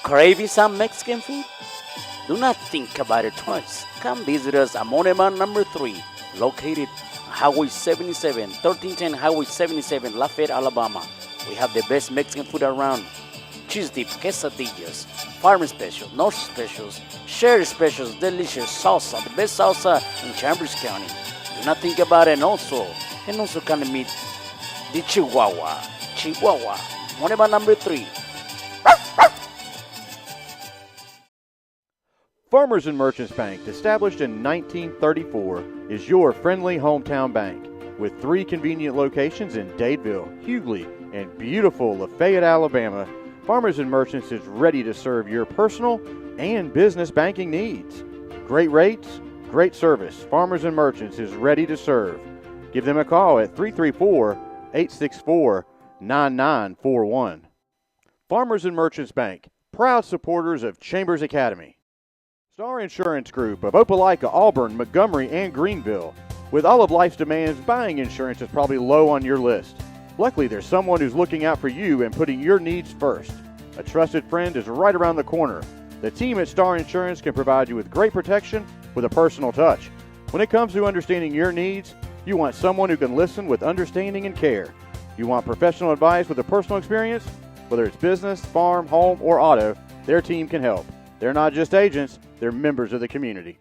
Craving some Mexican food? Do not think about it twice. Come visit us at Moneman number 3, located on Highway 77, 1310 Highway 77, Lafayette, Alabama. We have the best Mexican food around. Cheese dip, quesadillas, farm specials, north specials, sherry specials, delicious salsa, the best salsa in Chambers County. Do not think about it, and also can meet the Chihuahua, Moneman number 3. Farmers and Merchants Bank, established in 1934, is your friendly hometown bank with 3 convenient locations in Dadeville, Hughley, and beautiful Lafayette, Alabama. Farmers and Merchants is ready to serve your personal and business banking needs. Great rates, great service. Farmers and Merchants is ready to serve. Give them a call at 334-864-9941. Farmers and Merchants Bank, proud supporters of Chambers Academy. Star Insurance Group of Opelika, Auburn, Montgomery, and Greenville. With all of life's demands, buying insurance is probably low on your list. Luckily, there's someone who's looking out for you and putting your needs first. A trusted friend is right around the corner. The team at Star Insurance can provide you with great protection with a personal touch. When it comes to understanding your needs, you want someone who can listen with understanding and care. You want professional advice with a personal experience? Whether it's business, farm, home, or auto, their team can help. They're not just agents, they're members of the community.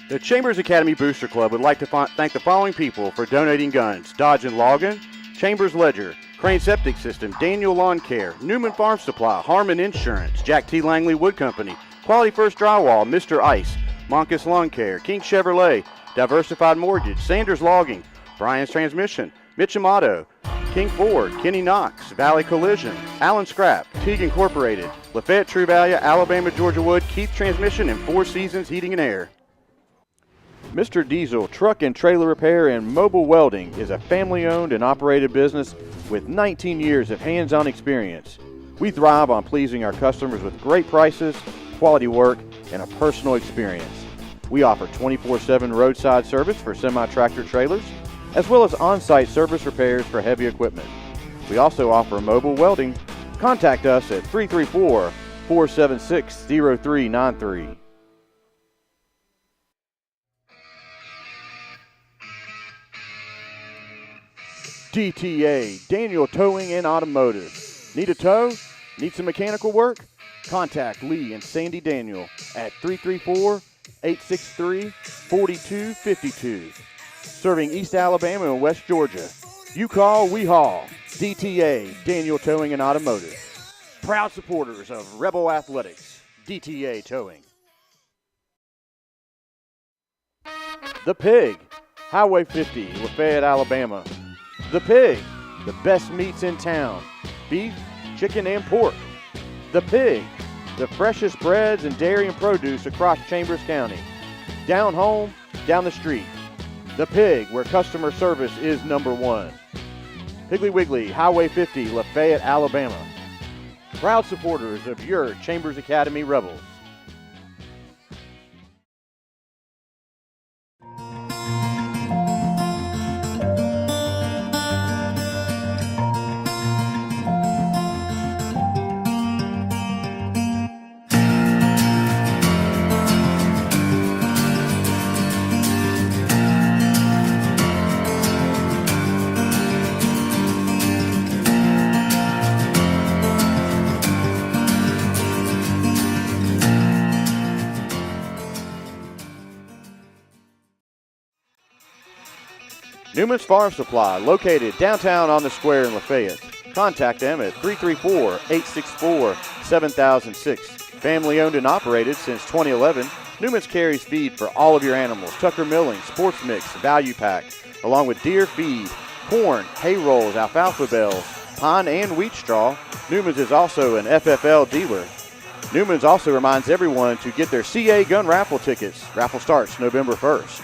The Chambers Academy Booster Club would like to thank the following people for donating guns: Dodge and Logan, Chambers Ledger, Crane Septic System, Daniel Lawn Care, Newman Farm Supply, Harmon Insurance, Jack T. Langley Wood Company, Quality First Drywall, Mr. Ice, Monkus Lawn Care, King Chevrolet, Diversified Mortgage, Sanders Logging, Brian's Transmission, Mitchum Auto, King Ford, Kenny Knox, Valley Collision, Allen Scrap, Teague Incorporated, Lafayette True Value, Alabama Georgia Wood, Keith Transmission, and Four Seasons Heating and Air. Mr. Diesel Truck and Trailer Repair and Mobile Welding is a family-owned and operated business with 19 years of hands-on experience. We thrive on pleasing our customers with great prices, quality work, and a personal experience. We offer 24/7 roadside service for semi-tractor trailers, as well as on-site service repairs for heavy equipment. We also offer mobile welding. Contact us at 334-476-0393. DTA, Daniel Towing and Automotive. Need a tow? Need some mechanical work? Contact Lee and Sandy Daniel at 334-863-4252. Serving East Alabama and West Georgia. You call, we haul. DTA, Daniel Towing and Automotive. Proud supporters of Rebel Athletics. DTA Towing. The Pig, Highway 50, Lafayette, Alabama. The Pig, the best meats in town. Beef, chicken, and pork. The Pig, the freshest breads and dairy and produce across Chambers County. Down home, down the street. The Pig, where customer service is number one. Piggly Wiggly, Highway 50, Lafayette, Alabama. Proud supporters of your Chambers Academy Rebels. Newman's Farm Supply, located downtown on the square in Lafayette. Contact them at 334-864-7006. Family owned and operated since 2011, Newman's carries feed for all of your animals: Tucker Milling, Sports Mix, Value Pack, along with deer feed, corn, hay rolls, alfalfa bales, pine and wheat straw. Newman's is also an FFL dealer. Newman's also reminds everyone to get their CA gun raffle tickets. Raffle starts November 1st.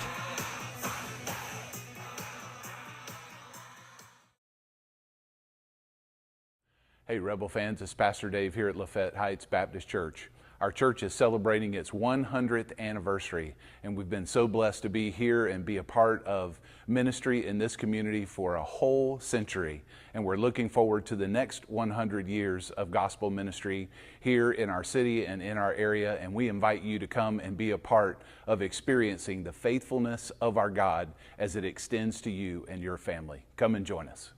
Hey, Rebel fans, it's Pastor Dave here at Lafayette Heights Baptist Church. Our church is celebrating its 100th anniversary, and we've been so blessed to be here and be a part of ministry in this community for a whole century. And we're looking forward to the next 100 years of gospel ministry here in our city and in our area. And we invite you to come and be a part of experiencing the faithfulness of our God as it extends to you and your family. Come and join us.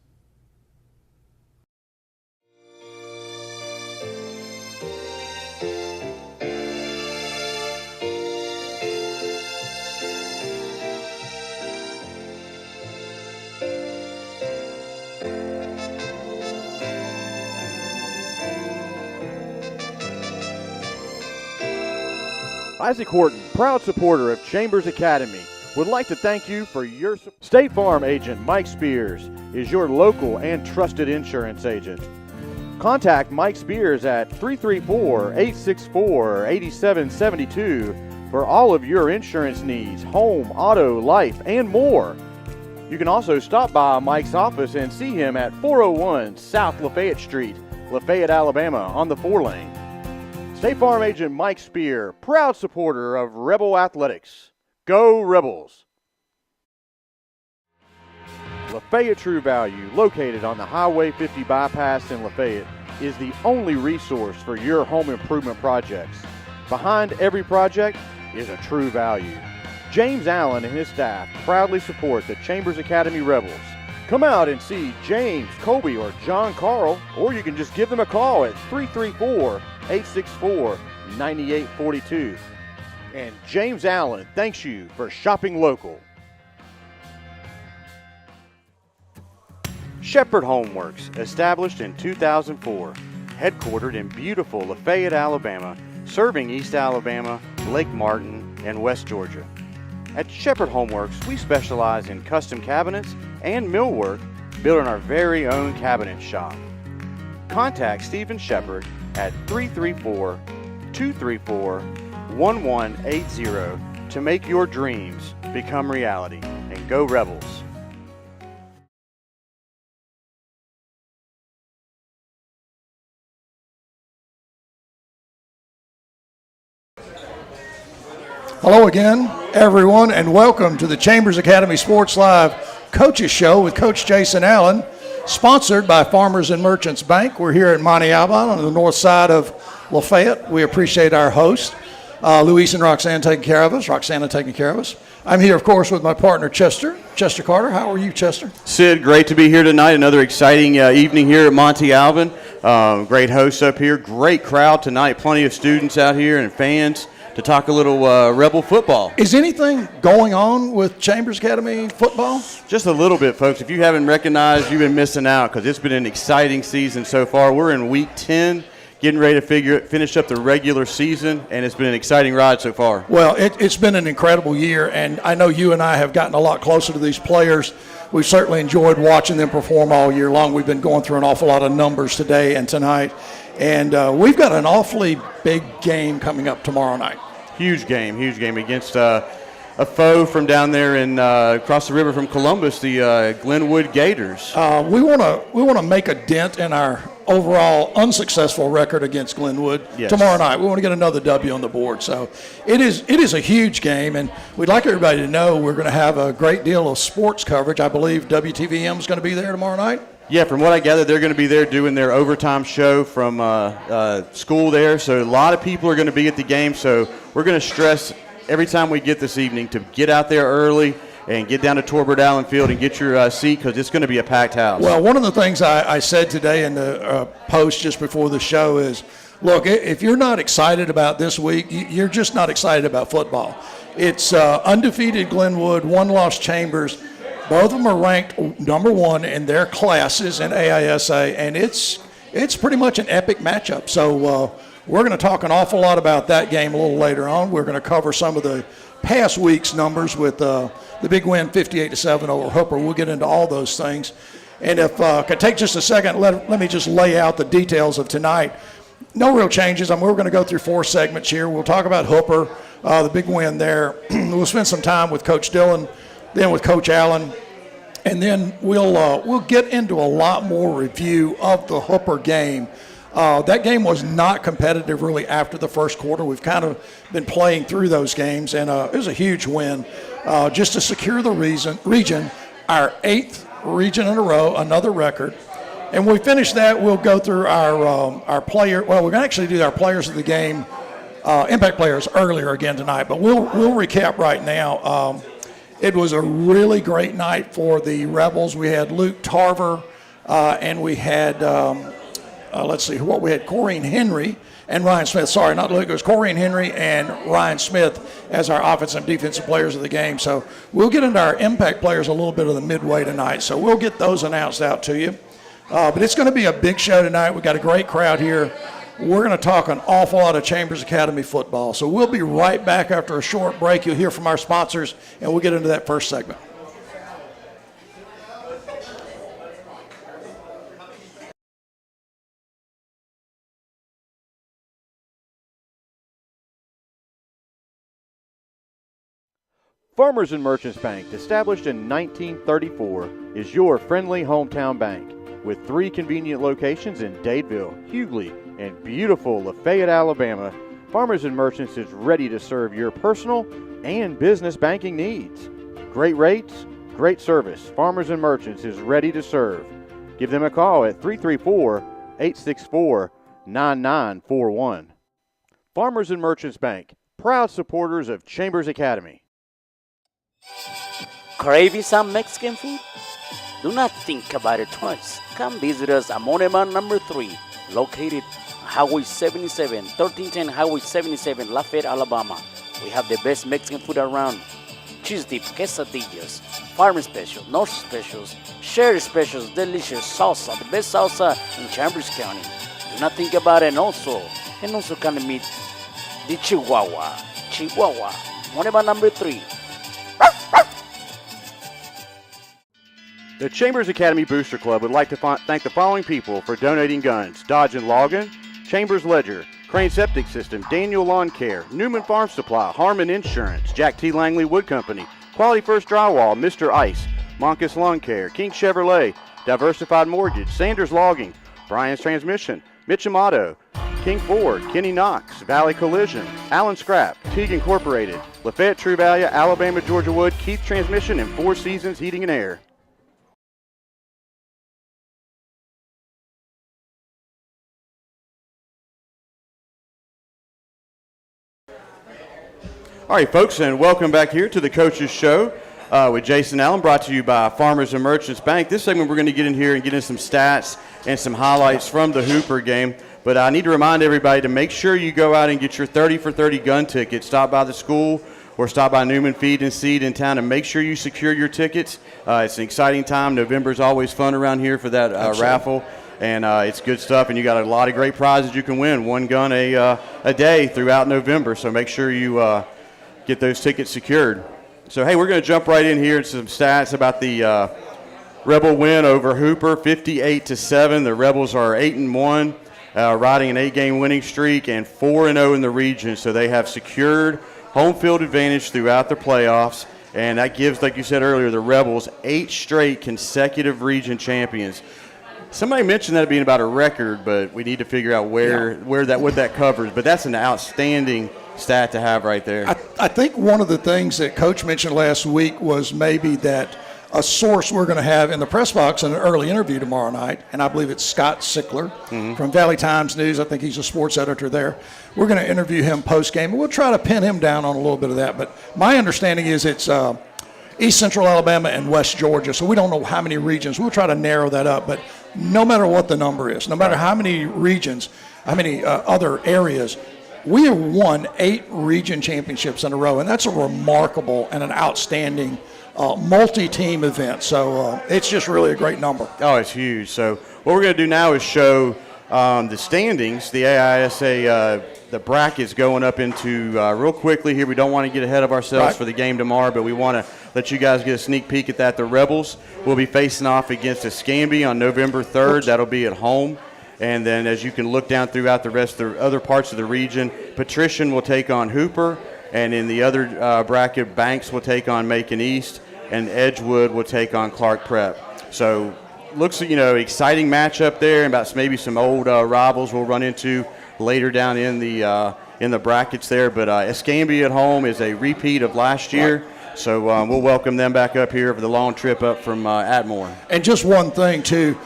Isaac Horton, proud supporter of Chambers Academy, would like to thank you for your support. State Farm agent Mike Spears is your local and trusted insurance agent. Contact Mike Spears at 334-864-8772 for all of your insurance needs, home, auto, life, and more. You can also stop by Mike's office and see him at 401 South Lafayette Street, Lafayette, Alabama, on the 4-lane. State Farm agent Mike Spear, proud supporter of Rebel Athletics. Go Rebels! Lafayette True Value, located on the Highway 50 bypass in Lafayette, is the only resource for your home improvement projects. Behind every project is a True Value. James Allen and his staff proudly support the Chambers Academy Rebels. Come out and see James, Colby, or John Carl, or you can just give them a call at 334-864-9842. And James Allen thanks you for shopping local. Shepherd Homeworks, established in 2004, headquartered in beautiful Lafayette, Alabama, serving East Alabama, Lake Martin, and West Georgia. At Shepherd Homeworks, we specialize in custom cabinets and millwork built in our very own cabinet shop. Contact Stephen Shepherd at 334-234-1180 to make your dreams become reality. And go Rebels! Hello again, everyone, and welcome to the Chambers Academy Sports Live Coaches Show with Coach Jason Allen, sponsored by Farmers and Merchants Bank. We're here at Monte Alban on the north side of Lafayette. We appreciate our host, Luis and Roxanne taking care of us. I'm here, of course, with my partner, Chester Carter. How are you, Chester? Sid, great to be here tonight. Another exciting evening here at Monte Alban. Great hosts up here. Great crowd tonight. Plenty of students out here and fans to talk a little Rebel football. Is anything going on with Chambers Academy football? Just a little bit, folks. If you haven't recognized, you've been missing out because it's been an exciting season so far. We're in week 10, getting ready to finish up the regular season, and it's been an exciting ride so far. Well, it's been an incredible year, and I know you and I have gotten a lot closer to these players. We've certainly enjoyed watching them perform all year long. We've been going through an awful lot of numbers today and tonight, and we've got an awfully big game coming up tomorrow night. Huge game against a foe from down there in across the river from Columbus, the Glenwood Gators. We want to make a dent in our overall unsuccessful record against Glenwood tomorrow night. We want to get another W on the board. So it is a huge game, and we'd like everybody to know we're going to have a great deal of sports coverage. I believe WTVM is going to be there tomorrow night. Yeah, from what I gather, they're going to be there doing their overtime show from school there. So a lot of people are going to be at the game. So we're going to stress every time we get this evening to get out there early and get down to Torbert Allen Field and get your seat because it's going to be a packed house. Well, one of the things I said today in the post just before the show is, look, if you're not excited about this week, you're just not excited about football. It's undefeated Glenwood, one-loss Chambers. Both of them are ranked number one in their classes in AISA, and it's pretty much an epic matchup. So we're going to talk an awful lot about that game a little later on. We're going to cover some of the past week's numbers with the big win 58-7 over Hooper. We'll get into all those things. And if I could take just a second, let me just lay out the details of tonight. No real changes. We're going to go through 4 segments here. We'll talk about Hooper, the big win there. We'll spend some time with Coach Dillon, then with Coach Allen, and then we'll get into a lot more review of the Hooper game. That game was not competitive really after the first quarter. We've kind of been playing through those games, and it was a huge win just to secure the region, our 8th region in a row, another record. And when we finish that, we'll go through our player. Well, we're going to actually do our players of the game, impact players earlier again tonight, but we'll recap right now. It was a really great night for the Rebels. We had Luke Tarver, and we had let's see what we had, Corrine Henry and Ryan Smith. Sorry, not Luke. It was Corrine Henry and Ryan Smith as our offensive and defensive players of the game. So we'll get into our impact players a little bit of the midway tonight. So we'll get those announced out to you. But it's going to be a big show tonight. We've got a great crowd here. We're going to talk an awful lot of Chambers Academy football. So we'll be right back after a short break. You'll hear from our sponsors, and we'll get into that first segment. Farmers and Merchants Bank, established in 1934, is your friendly hometown bank. With 3 convenient locations in Dadeville, Hughley, and beautiful Lafayette, Alabama, Farmers and Merchants is ready to serve your personal and business banking needs. Great rates, great service. Farmers and Merchants is ready to serve. Give them a call at 334-864-9941. Farmers and Merchants Bank, proud supporters of Chambers Academy. Craving some Mexican food? Do not think about it twice. Come visit us at Moneman number 3, located Highway 77, 1310 Highway 77, Lafayette, Alabama. We have the best Mexican food around. Cheese dip, quesadillas, farm special, north specials, sherry specials, delicious salsa, the best salsa in Chambers County. Do not think about it also can meet the Chihuahua, Moneman number 3. The Chambers Academy Booster Club would like to thank the following people for donating guns: Dodge & Logan, Chambers Ledger, Crane Septic System, Daniel Lawn Care, Newman Farm Supply, Harmon Insurance, Jack T. Langley Wood Company, Quality First Drywall, Mr. Ice, Monkus Lawn Care, King Chevrolet, Diversified Mortgage, Sanders Logging, Brian's Transmission, Mitch Amato, King Ford, Kenny Knox, Valley Collision, Allen Scrap, Teague Incorporated, Lafayette True Value, Alabama Georgia Wood, Keith Transmission, and Four Seasons Heating and Air. All right, folks, and welcome back here to the Coaches Show with Jason Allen, brought to you by Farmers and Merchants Bank. This segment, we're going to get in here and get in some stats and some highlights from the Hooper game. But I need to remind everybody to make sure you go out and get your 30 for 30 gun ticket. Stop by the school or stop by Newman Feed and Seed in town and make sure you secure your tickets. It's an exciting time. November is always fun around here for that raffle. And it's good stuff, and you got a lot of great prizes you can win. One gun a day throughout November, so make sure you get those tickets secured. So, hey, we're going to jump right in here into some stats about the Rebel win over Hooper, 58-7. The Rebels are 8-1, riding an 8-game winning streak, and 4-0 in the region. So they have secured home field advantage throughout the playoffs, and that gives, like you said earlier, the Rebels 8 straight consecutive region champions. Somebody mentioned that being about a record, but we need to figure out what that covers. But that's an outstanding stat to have right there. I think one of the things that Coach mentioned last week was maybe that a source we're going to have in the press box in an early interview tomorrow night, and I believe it's Scott Sickler from Valley Times News. I think he's a sports editor there. We're going to interview him post-game, and we'll try to pin him down on a little bit of that. But my understanding is it's East Central Alabama and West Georgia, so we don't know how many regions. We'll try to narrow that up, but no matter what the number is, no matter how many regions, how many other areas, we have won 8 region championships in a row, and that's a remarkable and an outstanding multi-team event. So it's just really a great number. Oh, it's huge. So what we're going to do now is show the standings, the AISA, the brackets going up into real quickly here. We don't want to get ahead of ourselves for the game tomorrow, but we want to let you guys get a sneak peek at that. The Rebels will be facing off against Escambia on November 3rd. That'll be at home. And then as you can look down throughout the rest of the other parts of the region, Patrician will take on Hooper, and in the other bracket, Banks will take on Macon East, and Edgewood will take on Clark Prep. So looks, exciting matchup there, and about maybe some old rivals we'll run into later down in the brackets there. But Escambia at home is a repeat of last year. So we'll welcome them back up here for the long trip up from Atmore. And just one thing, too,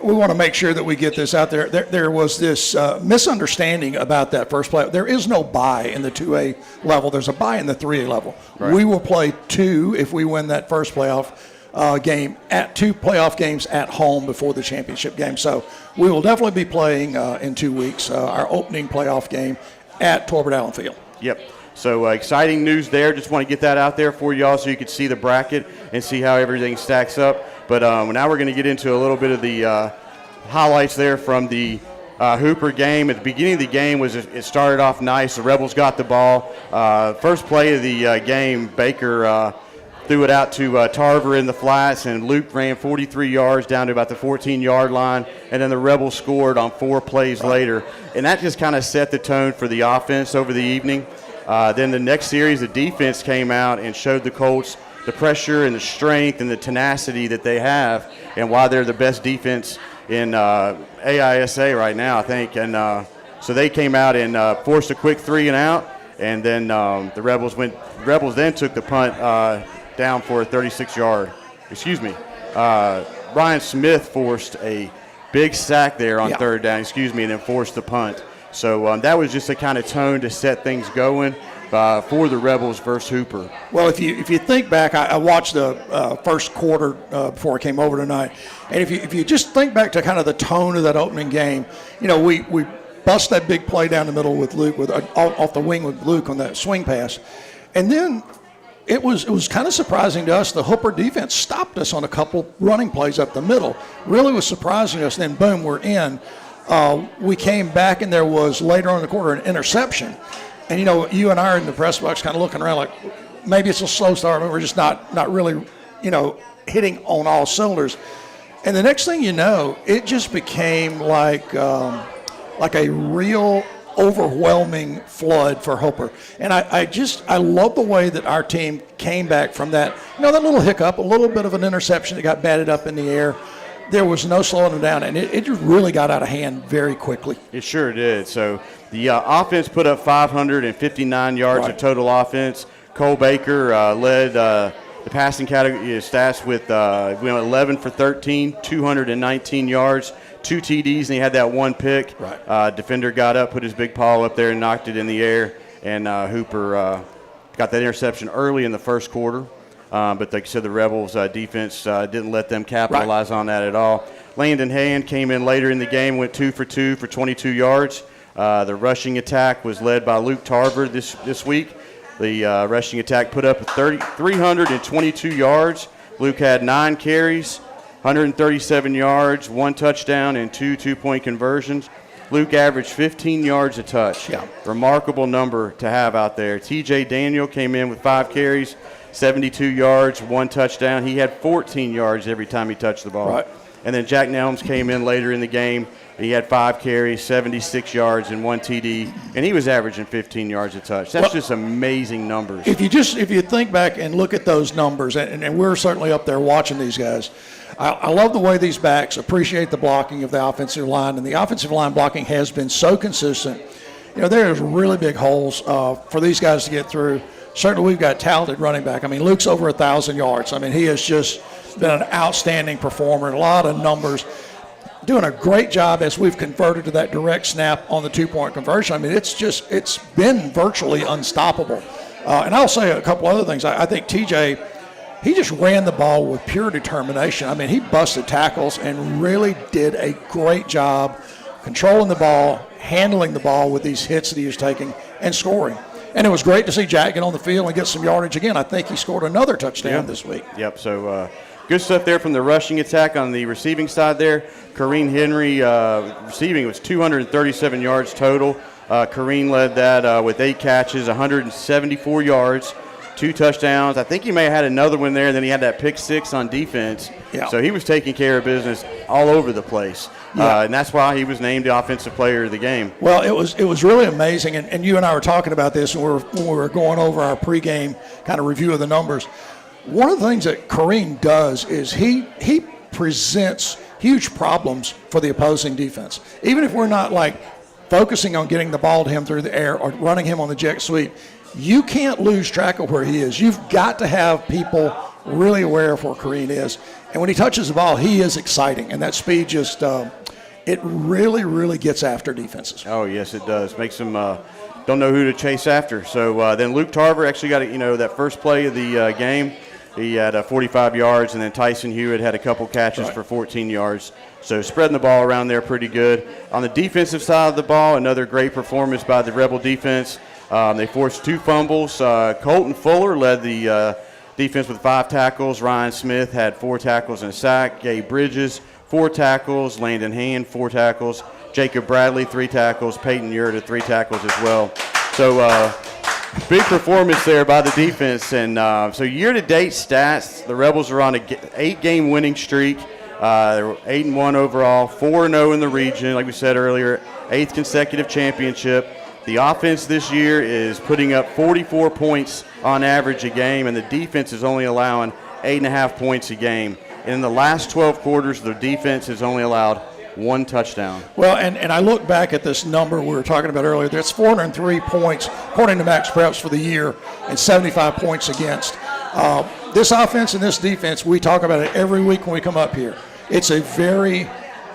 we want to make sure that we get this out there. There was this misunderstanding about that first play. There is no bye in the 2A level. There's a bye in the 3A level. Right. We will play 2 if we win that first playoff game, at 2 playoff games at home before the championship game. So we will definitely be playing in 2 weeks our opening playoff game at Torbert Allen Field. Yep. So exciting news there. Just want to get that out there for y'all so you can see the bracket and see how everything stacks up. But now we're going to get into a little bit of the highlights there from the Hooper game. At the beginning of the game, it started off nice. The Rebels got the ball. First play of the game, Baker threw it out to Tarver in the flats, and Luke ran 43 yards down to about the 14-yard line, and then the Rebels scored on 4 plays later. And that just kind of set the tone for the offense over the evening. Then the next series, the defense came out and showed the Colts the pressure and the strength and the tenacity that they have, and why they're the best defense in AISA right now, I think. And so they came out and forced a quick 3-and-out, and then the Rebels then took the punt down for a 36-yard. Ryan Smith forced a big sack there on third down, and then forced the punt. So that was just a kind of tone to set things going for the Rebels versus Hooper. Well, if you think back, I watched the first quarter before I came over tonight, and if you just think back to kind of the tone of that opening game, we bust that big play down the middle with Luke, off the wing with Luke on that swing pass, and then it was kind of surprising to us. The Hooper defense stopped us on a couple running plays up the middle. Really was surprising us. Then boom, we're in. We came back, and there was later on in the quarter an interception. And, you and I are in the press box kind of looking around like maybe it's a slow start, but we're just not really, hitting on all cylinders. And the next thing you know, it just became like a real overwhelming flood for Hooper. And I love the way that our team came back from that, that little hiccup, a little bit of an interception that got batted up in the air. There was no slowing them down, and it just really got out of hand very quickly. It sure did. So the offense put up 559 yards of total offense. Cole Baker led the passing category stats with 11 for 13, 219 yards, 2 TDs, and he had that 1 pick. Right. Defender got up, put his big paw up there, and knocked it in the air, and Hooper got that interception early in the first quarter. But like I said, the Rebels' defense didn't let them capitalize on that at all. Landon Hand came in later in the game, went 2 for 2 for 22 yards. The rushing attack was led by Luke Tarver this week. The rushing attack put up 322 yards. Luke had 9 carries, 137 yards, 1 touchdown, and 2 2-point conversions. Luke averaged 15 yards a touch. Yeah. Remarkable number to have out there. T.J. Daniel came in with 5 carries, 72 yards, 1 touchdown. He had 14 yards every time he touched the ball. Right. And then Jack Nelms came in later in the game. He had 5 carries, 76 yards, and 1 TD, and he was averaging 15 yards a touch. That's just amazing numbers. If you think back and look at those numbers, and we're certainly up there watching these guys, I love the way these backs appreciate the blocking of the offensive line, and the offensive line blocking has been so consistent. There's really big holes for these guys to get through. Certainly we've got talented running back. Luke's over 1,000 yards. He has just been an outstanding performer, a lot of numbers, doing a great job as we've converted to that direct snap on the 2-point conversion. It's been virtually unstoppable. And I'll say a couple other things. I think TJ, he just ran the ball with pure determination. He busted tackles and really did a great job controlling the ball, handling the ball with these hits that he was taking, and scoring. And it was great to see Jack get on the field and get some yardage again. I think he scored another touchdown this week. Yep, so good stuff there from the rushing attack. On the receiving side there, Kareem Henry receiving was 237 yards total. Kareem led that with 8 catches, 174 yards, 2 touchdowns. I think he may have had another one there, and then he had that pick 6 on defense. Yeah. So he was taking care of business all over the place. Yeah. And that's why he was named the offensive player of the game. Well, it was really amazing, and you and I were talking about this when we were going over our pregame kind of review of the numbers. One of the things that Kareem does is he presents huge problems for the opposing defense. Even if we're not like focusing on getting the ball to him through the air or running him on the jet sweep, you can't lose track of where he is. You've got to have people really aware of where Kareem is. And when he touches the ball, he is exciting. And that speed just, it really, really gets after defenses. Oh, yes, it does. Makes them don't know who to chase after. So then Luke Tarver actually got, that first play of the game. He had 45 yards, and then Tyson Hewitt had a couple catches for 14 yards. So spreading the ball around there pretty good. On the defensive side of the ball, another great performance by the Rebel defense. They forced 2 fumbles. Colton Fuller led the defense with 5 tackles. Ryan Smith had 4 tackles and a sack. Gabe Bridges, 4 tackles. Landon Hand, 4 tackles. Jacob Bradley, 3 tackles. Peyton Yurda, 3 tackles as well. So big performance there by the defense. And so year-to-date stats, the Rebels are on an 8-game winning streak. They're 8-1 overall, 4-0 in the region, like we said earlier, 8th consecutive championship. The offense this year is putting up 44 points on average a game, and the defense is only allowing 8.5 points a game. And in the last 12 quarters, the defense has only allowed 1 touchdown. Well, and I look back at this number we were talking about earlier. That's 403 points, according to Max Preps, for the year, and 75 points against. This offense and this defense, we talk about it every week when we come up here. It's a very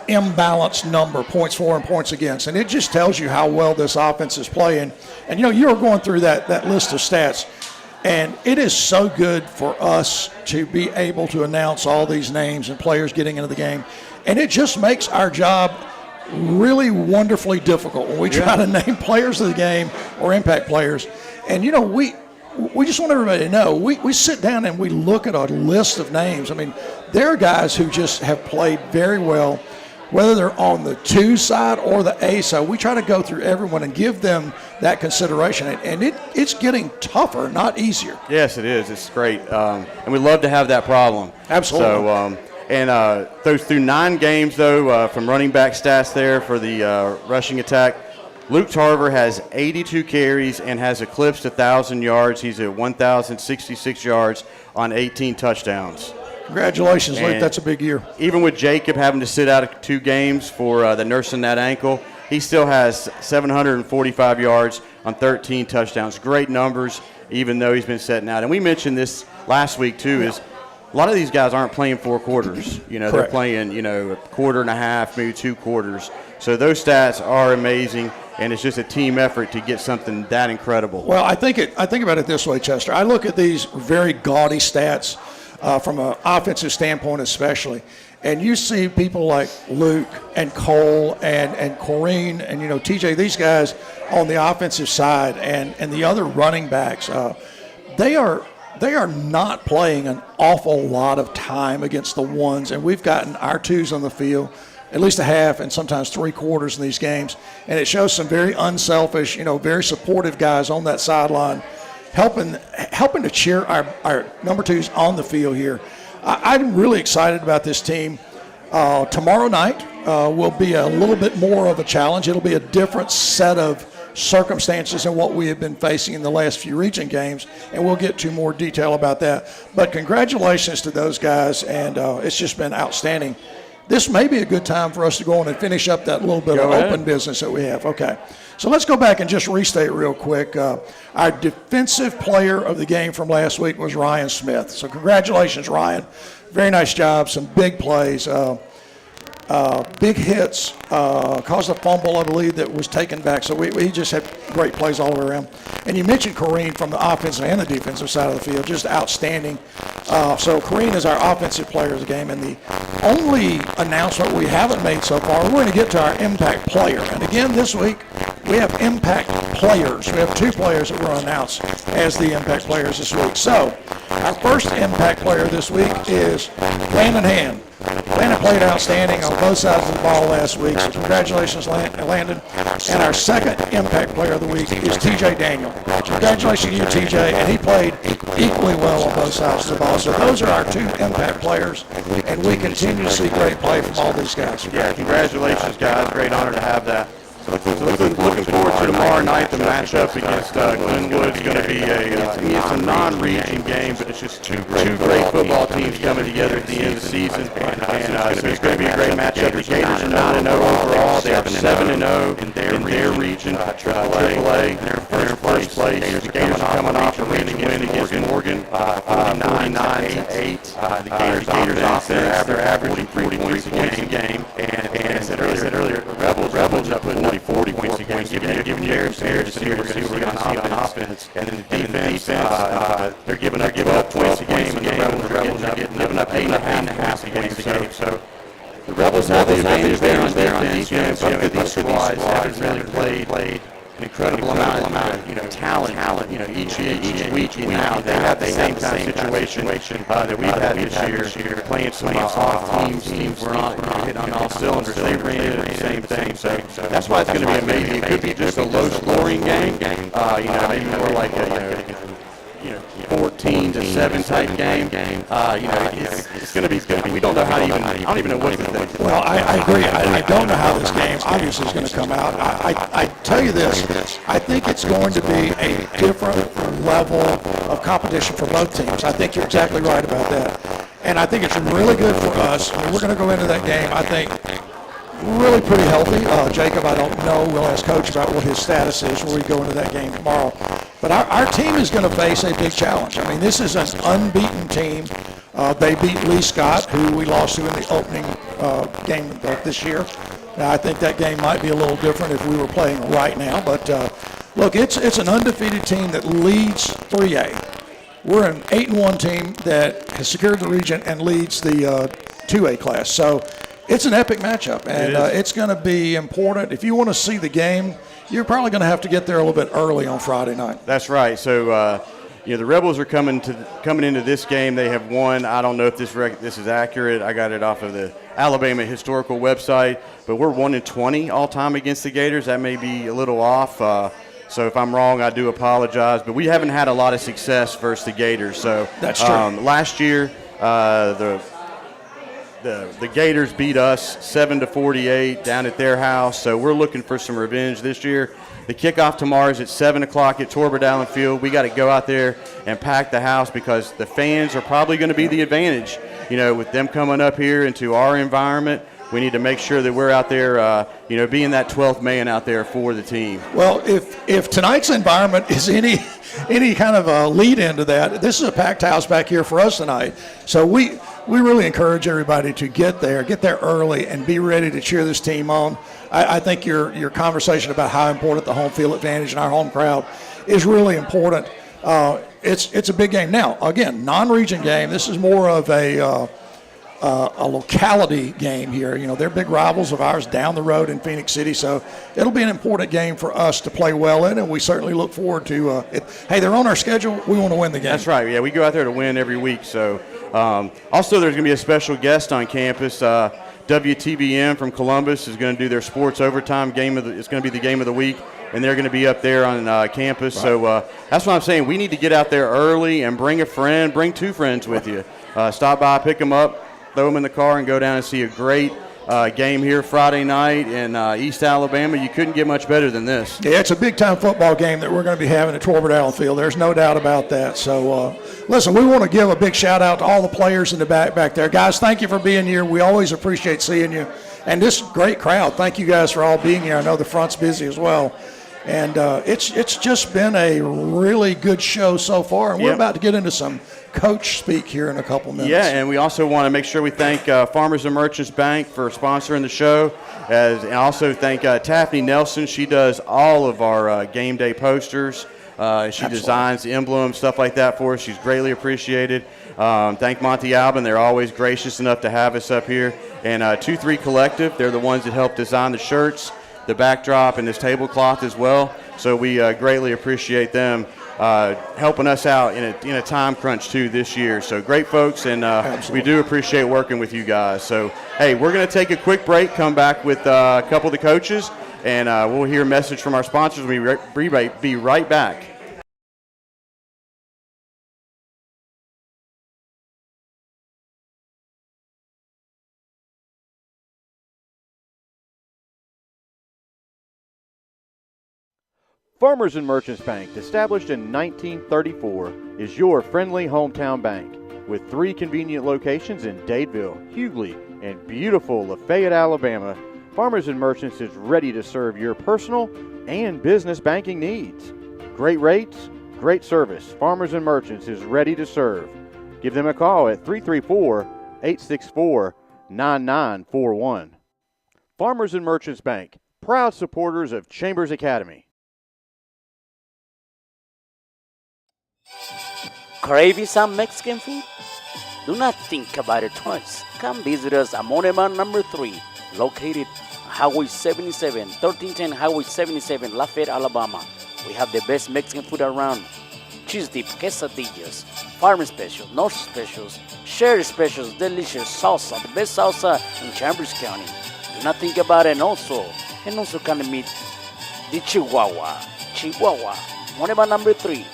imbalanced number, points for and points against. And it just tells you how well this offense is playing. And, you were going through that list of stats. And it is so good for us to be able to announce all these names and players getting into the game. And it just makes our job really wonderfully difficult when we try to name players of the game or impact players. And, we just want everybody to know, we sit down and we look at a list of names. I mean, there are guys who just have played very well, whether they're on the 2 side or the A side. We try to go through everyone and give them that consideration. And it's getting tougher, not easier. Yes, it is. It's great. And we love to have that problem. Absolutely. So, those through 9 games, though, from running back stats there for the rushing attack, Luke Tarver has 82 carries and has eclipsed 1,000 yards. He's at 1,066 yards on 18 touchdowns. Congratulations, Luke. That's a big year. Even with Jacob having to sit out 2 games for the nursing that ankle, he still has 745 yards on 13 touchdowns. Great numbers, even though he's been sitting out. And we mentioned this last week, too, is a lot of these guys aren't playing 4 quarters. They're playing, a quarter and a half, maybe 2 quarters. So those stats are amazing. And it's just a team effort to get something that incredible. Well, I think about it this way, Chester. I look at these very gaudy stats from an offensive standpoint especially, and you see people like Luke and Cole and Corrine and, TJ, these guys on the offensive side and the other running backs, they are not playing an awful lot of time against the ones, and we've gotten our 2s on the field, at least a half and sometimes 3 quarters in these games. And it shows some very unselfish, very supportive guys on that sideline helping to cheer our number 2s on the field here. I'm really excited about this team. Tomorrow night will be a little bit more of a challenge. It'll be a different set of circumstances than what we have been facing in the last few region games, and we'll get to more detail about that. But congratulations to those guys, and it's just been outstanding. This may be a good time for us to go on and finish up that little bit of open business that we have. Okay. So let's go back and just restate real quick. Our defensive player of the game from last week was Ryan Smith. So congratulations, Ryan. Very nice job. Some big plays. Big hits, caused a fumble, I believe, that was taken back. So we just had great plays all the way around. And you mentioned Kareem from the offensive and the defensive side of the field, just outstanding. So Kareem is our offensive player of the game. And the only announcement we haven't made so far, we're going to get to our impact player. And again, this week, we have impact players. We have 2 players that were announced as the impact players this week. So our first impact player this week is Landon Hand. Landon played outstanding on both sides of the ball last week, so congratulations, Landon. And our second impact player of the week is TJ Daniel. Congratulations to you, TJ, and he played equally well on both sides of the ball. So those are our 2 impact players, and we continue to see great play from all these guys. Yeah, congratulations, guys. Great honor to have that. So looking forward to tomorrow night. The matchup against Glenwood is going to be it's a non-region game, but it's just two great football teams coming together at the end of the season. And so it's going to be a great matchup. The Gators are 9-0 overall. They are 7-0 in their region, AAA. They're in first place. The Gators are coming off a win against Morgan, 49-8. The Gators offense, they're averaging 40 points a game. And as I said earlier, the Rebels are putting up 40 points a game, giving you comparison to see what we're going to see on offense. And then the defense, they're giving up 12 points a game, and the Rebels are giving up 8.5 points a game. So the Rebels have the advantage there on defense. Both of these squads haven't really played an incredible amount of talent. Each week now they have the same kind of situation that we've had this year, playing some off teams. We're hitting on all cylinders. They ran into the same thing. So that's why it's going to be amazing. It could be just a low-scoring game. Maybe more like a 14-7 type game. It's going to be. We don't know how to I don't even know what to think. Well, I agree. I don't know how this game obviously is going to come out. I tell you this, I think it's going to be a different level of competition for both teams. I think you're exactly right about that. And I think it's really good for us. I mean, we're going to go into that game, I think, really pretty healthy. Jacob, I don't know. We'll ask Coach about what his status is when we go into that game tomorrow. But our team is going to face a big challenge. I mean, this is an unbeaten team. They beat Lee Scott, who we lost to in the opening game this year. Now, I think that game might be a little different if we were playing right now. But, look, it's an undefeated team that leads 3A. We're an 8-1 team that has secured the region and leads the 2A class. So it's an epic matchup, and it's going to be important. If you want to see the game, you're probably going to have to get there a little bit early on Friday night. That's right. So, the Rebels are coming into this game. They have won. I don't know if this is accurate. I got it off of the Alabama Historical website, but we're 1-20 all time against the Gators. That may be a little off. So if I'm wrong, I do apologize. But we haven't had a lot of success versus the Gators. So that's true. Last year, the Gators beat us 7-48 down at their house. So we're looking for some revenge this year. The kickoff tomorrow is at 7 o'clock at Torbert Allen Field. We got to go out there and pack the house because the fans are probably going to be the advantage. With them coming up here into our environment, we need to make sure that we're out there, being that 12th man out there for the team. Well, if tonight's environment is any kind of a lead into that, this is a packed house back here for us tonight. So we really encourage everybody to get there early, and be ready to cheer this team on. I think your conversation about how important the home field advantage and our home crowd is really important. It's a big game. Now, again, non-region game. This is more of a locality game here. They're big rivals of ours down the road in Phoenix City, so it'll be an important game for us to play well in, and we certainly look forward to it. Hey, they're on our schedule. We want to win the game. That's right. Yeah, we go out there to win every week. So also there's going to be a special guest on campus. WTBM from Columbus is going to do their sports overtime game. It's going to be the game of the week, and they're going to be up there on campus. Right. So that's what I'm saying. We need to get out there early and bring a friend, bring two friends with you. Stop by, pick them up, throw them in the car, and go down and see a great game here Friday night in East Alabama. You couldn't get much better than this. Yeah, it's a big-time football game that we're going to be having at Torbert Allen Field. There's no doubt about that. So, listen, we want to give a big shout-out to all the players in the back there. Guys, thank you for being here. We always appreciate seeing you. And this great crowd, thank you guys for all being here. I know the front's busy as well. And it's just been a really good show so far, and we're about to get into some coach speak here in a couple minutes. Yeah, and we also want to make sure we thank Farmers and Merchants Bank for sponsoring the show, and also thank Taffany Nelson. She does all of our game day posters. She designs emblems, stuff like that for us. She's greatly appreciated. Thank Monty Alban. They're always gracious enough to have us up here. And 2-3 Collective, they're the ones that help design the shirts, the backdrop, and this tablecloth as well. So we greatly appreciate them helping us out in a time crunch too this year. So great folks, and we do appreciate working with you guys. So hey, we're going to take a quick break, come back with a couple of the coaches, and we'll hear a message from our sponsors. We'll be right back. Farmers and Merchants Bank, established in 1934, is your friendly hometown bank. With 3 convenient locations in Dadeville, Hughley, and beautiful Lafayette, Alabama, Farmers and Merchants is ready to serve your personal and business banking needs. Great rates, great service. Farmers and Merchants is ready to serve. Give them a call at 334-864-9941. Farmers and Merchants Bank, proud supporters of Chambers Academy. Craving some Mexican food? Do not think about it twice. Come visit us at Moneman number 3, located Highway 77, 1310 Highway 77, Lafayette, Alabama. We have the best Mexican food around. Cheese dip, quesadillas, farm specials, north specials, sherry specials, delicious salsa, the best salsa in Chambers County. Do not think about it also come to meet the Chihuahua, Moneman number 3.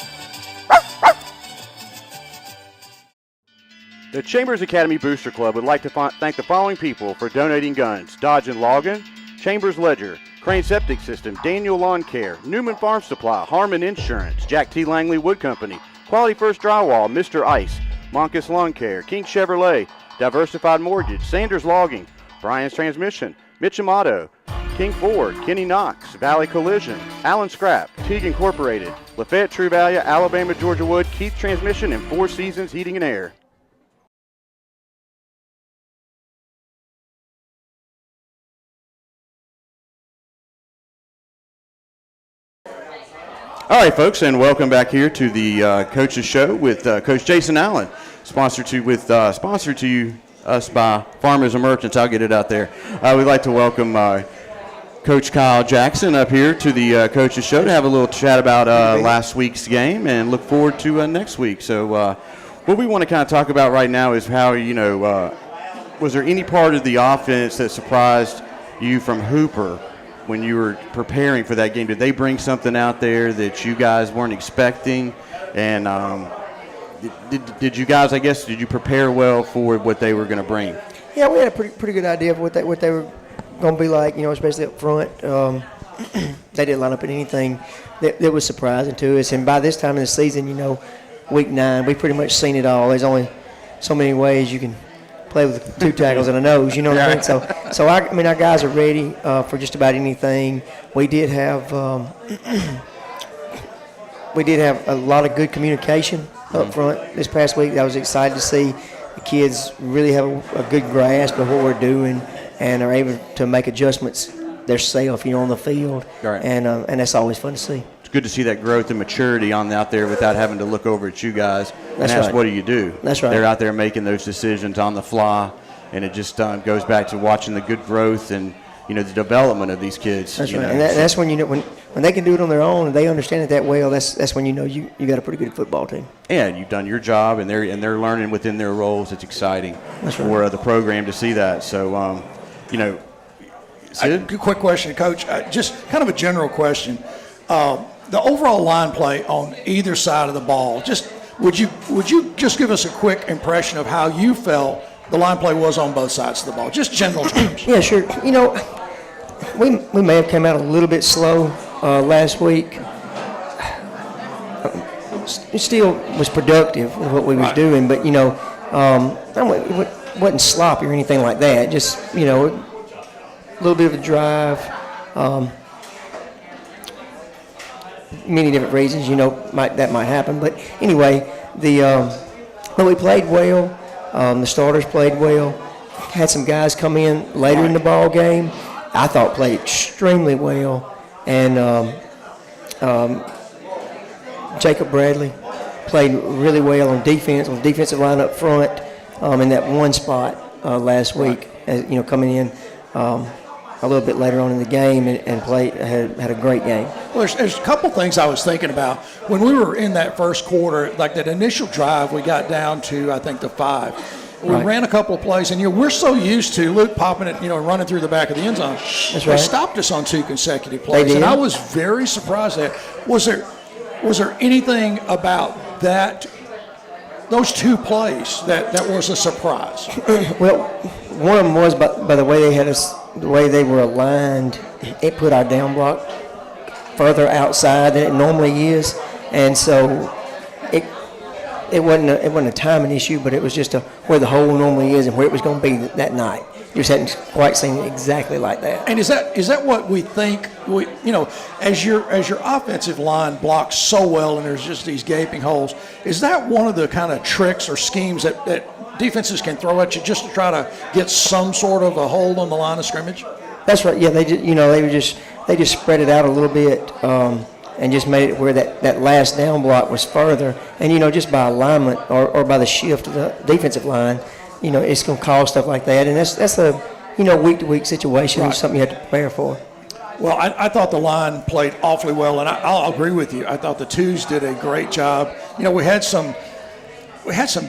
The Chambers Academy Booster Club would like to thank the following people for donating guns: Dodge and Logan, Chambers Ledger, Crane Septic System, Daniel Lawn Care, Newman Farm Supply, Harmon Insurance, Jack T. Langley Wood Company, Quality First Drywall, Mr. Ice, Monkus Lawn Care, King Chevrolet, Diversified Mortgage, Sanders Logging, Brian's Transmission, Mitch Amato, King Ford, Kenny Knox, Valley Collision, Allen Scrap, Teague Incorporated, Lafayette True Value, Alabama Georgia Wood, Keith Transmission, and Four Seasons Heating and Air. All right, folks, and welcome back here to the Coach's Show with Coach Jason Allen, sponsored to us by Farmers and Merchants. I'll get it out there. We'd like to welcome Coach Kyle Jackson up here to the Coach's Show to have a little chat about last week's game and look forward to next week. So what we want to kind of talk about right now is how, was there any part of the offense that surprised you from Hooper when you were preparing for that game? Did they bring something out there that you guys weren't expecting? And did you guys, did you prepare well for what they were going to bring? Yeah, we had a pretty good idea of what they were going to be like, especially up front. They didn't line up in anything that was surprising to us. And by this time in the season, week 9, we've pretty much seen it all. There's only so many ways you can play with 2 tackles and a nose, you know what I mean? So our guys are ready for just about anything. We did have a lot of good communication up front this past week. I was excited to see the kids really have a good grasp of what we're doing and are able to make adjustments themselves, on the field. Right. And that's always fun to see. It's good to see that growth and maturity out there without having to look over at you guys and That's ask, right. what do you do? That's right. They're out there making those decisions on the fly, and it just goes back to watching the good growth and, the development of these kids. That's right. And that's when when they can do it on their own and they understand it that well, that's when you got a pretty good football team. And you've done your job, and they're learning within their roles. It's exciting for the program to see that. So, Sid? Quick question, Coach. Just kind of a general question. The overall line play on either side of the ball, would you just give us a quick impression of how you felt the line play was on both sides of the ball, just general terms? Yeah, sure. We may have come out a little bit slow last week. It still was productive with what we was doing, but it wasn't sloppy or anything like that. Just a little bit of a drive. Many different reasons, that might happen. But anyway, but we played well. The starters played well. Had some guys come in later in the ball game. I thought played extremely well. And Jacob Bradley played really well on defense, on the defensive line up front, in that one spot last week. Coming in a little bit later on in the game and had a great game. Well, there's a couple things I was thinking about. When we were in that first quarter, like that initial drive, we got down to, I think, the 5. We ran a couple of plays, and we're so used to Luke popping it, running through the back of the end zone. That's They right. stopped us on 2 consecutive plays, They did. and I was very surprised at that. Was there anything about those 2 plays that was a surprise? Well, one of them was by the way they had us, the way they were aligned. It put our down block further outside than it normally is, and so it wasn't a timing issue, but it was just where the hole normally is and where it was going to be that night. You just hadn't quite seen it exactly like that. And is that what we think? As your offensive line blocks so well, and there's just these gaping holes. Is that one of the kind of tricks or schemes that defenses can throw at you just to try to get some sort of a hold on the line of scrimmage? That's right. Yeah, they just spread it out a little bit and just made it where that last down block was further. And just by alignment or by the shift of the defensive line, it's going to cause stuff like that. And that's a week-to-week situation, right. Something you have to prepare for. Well, I thought the line played awfully well, and I'll agree with you. I thought the twos did a great job. We had some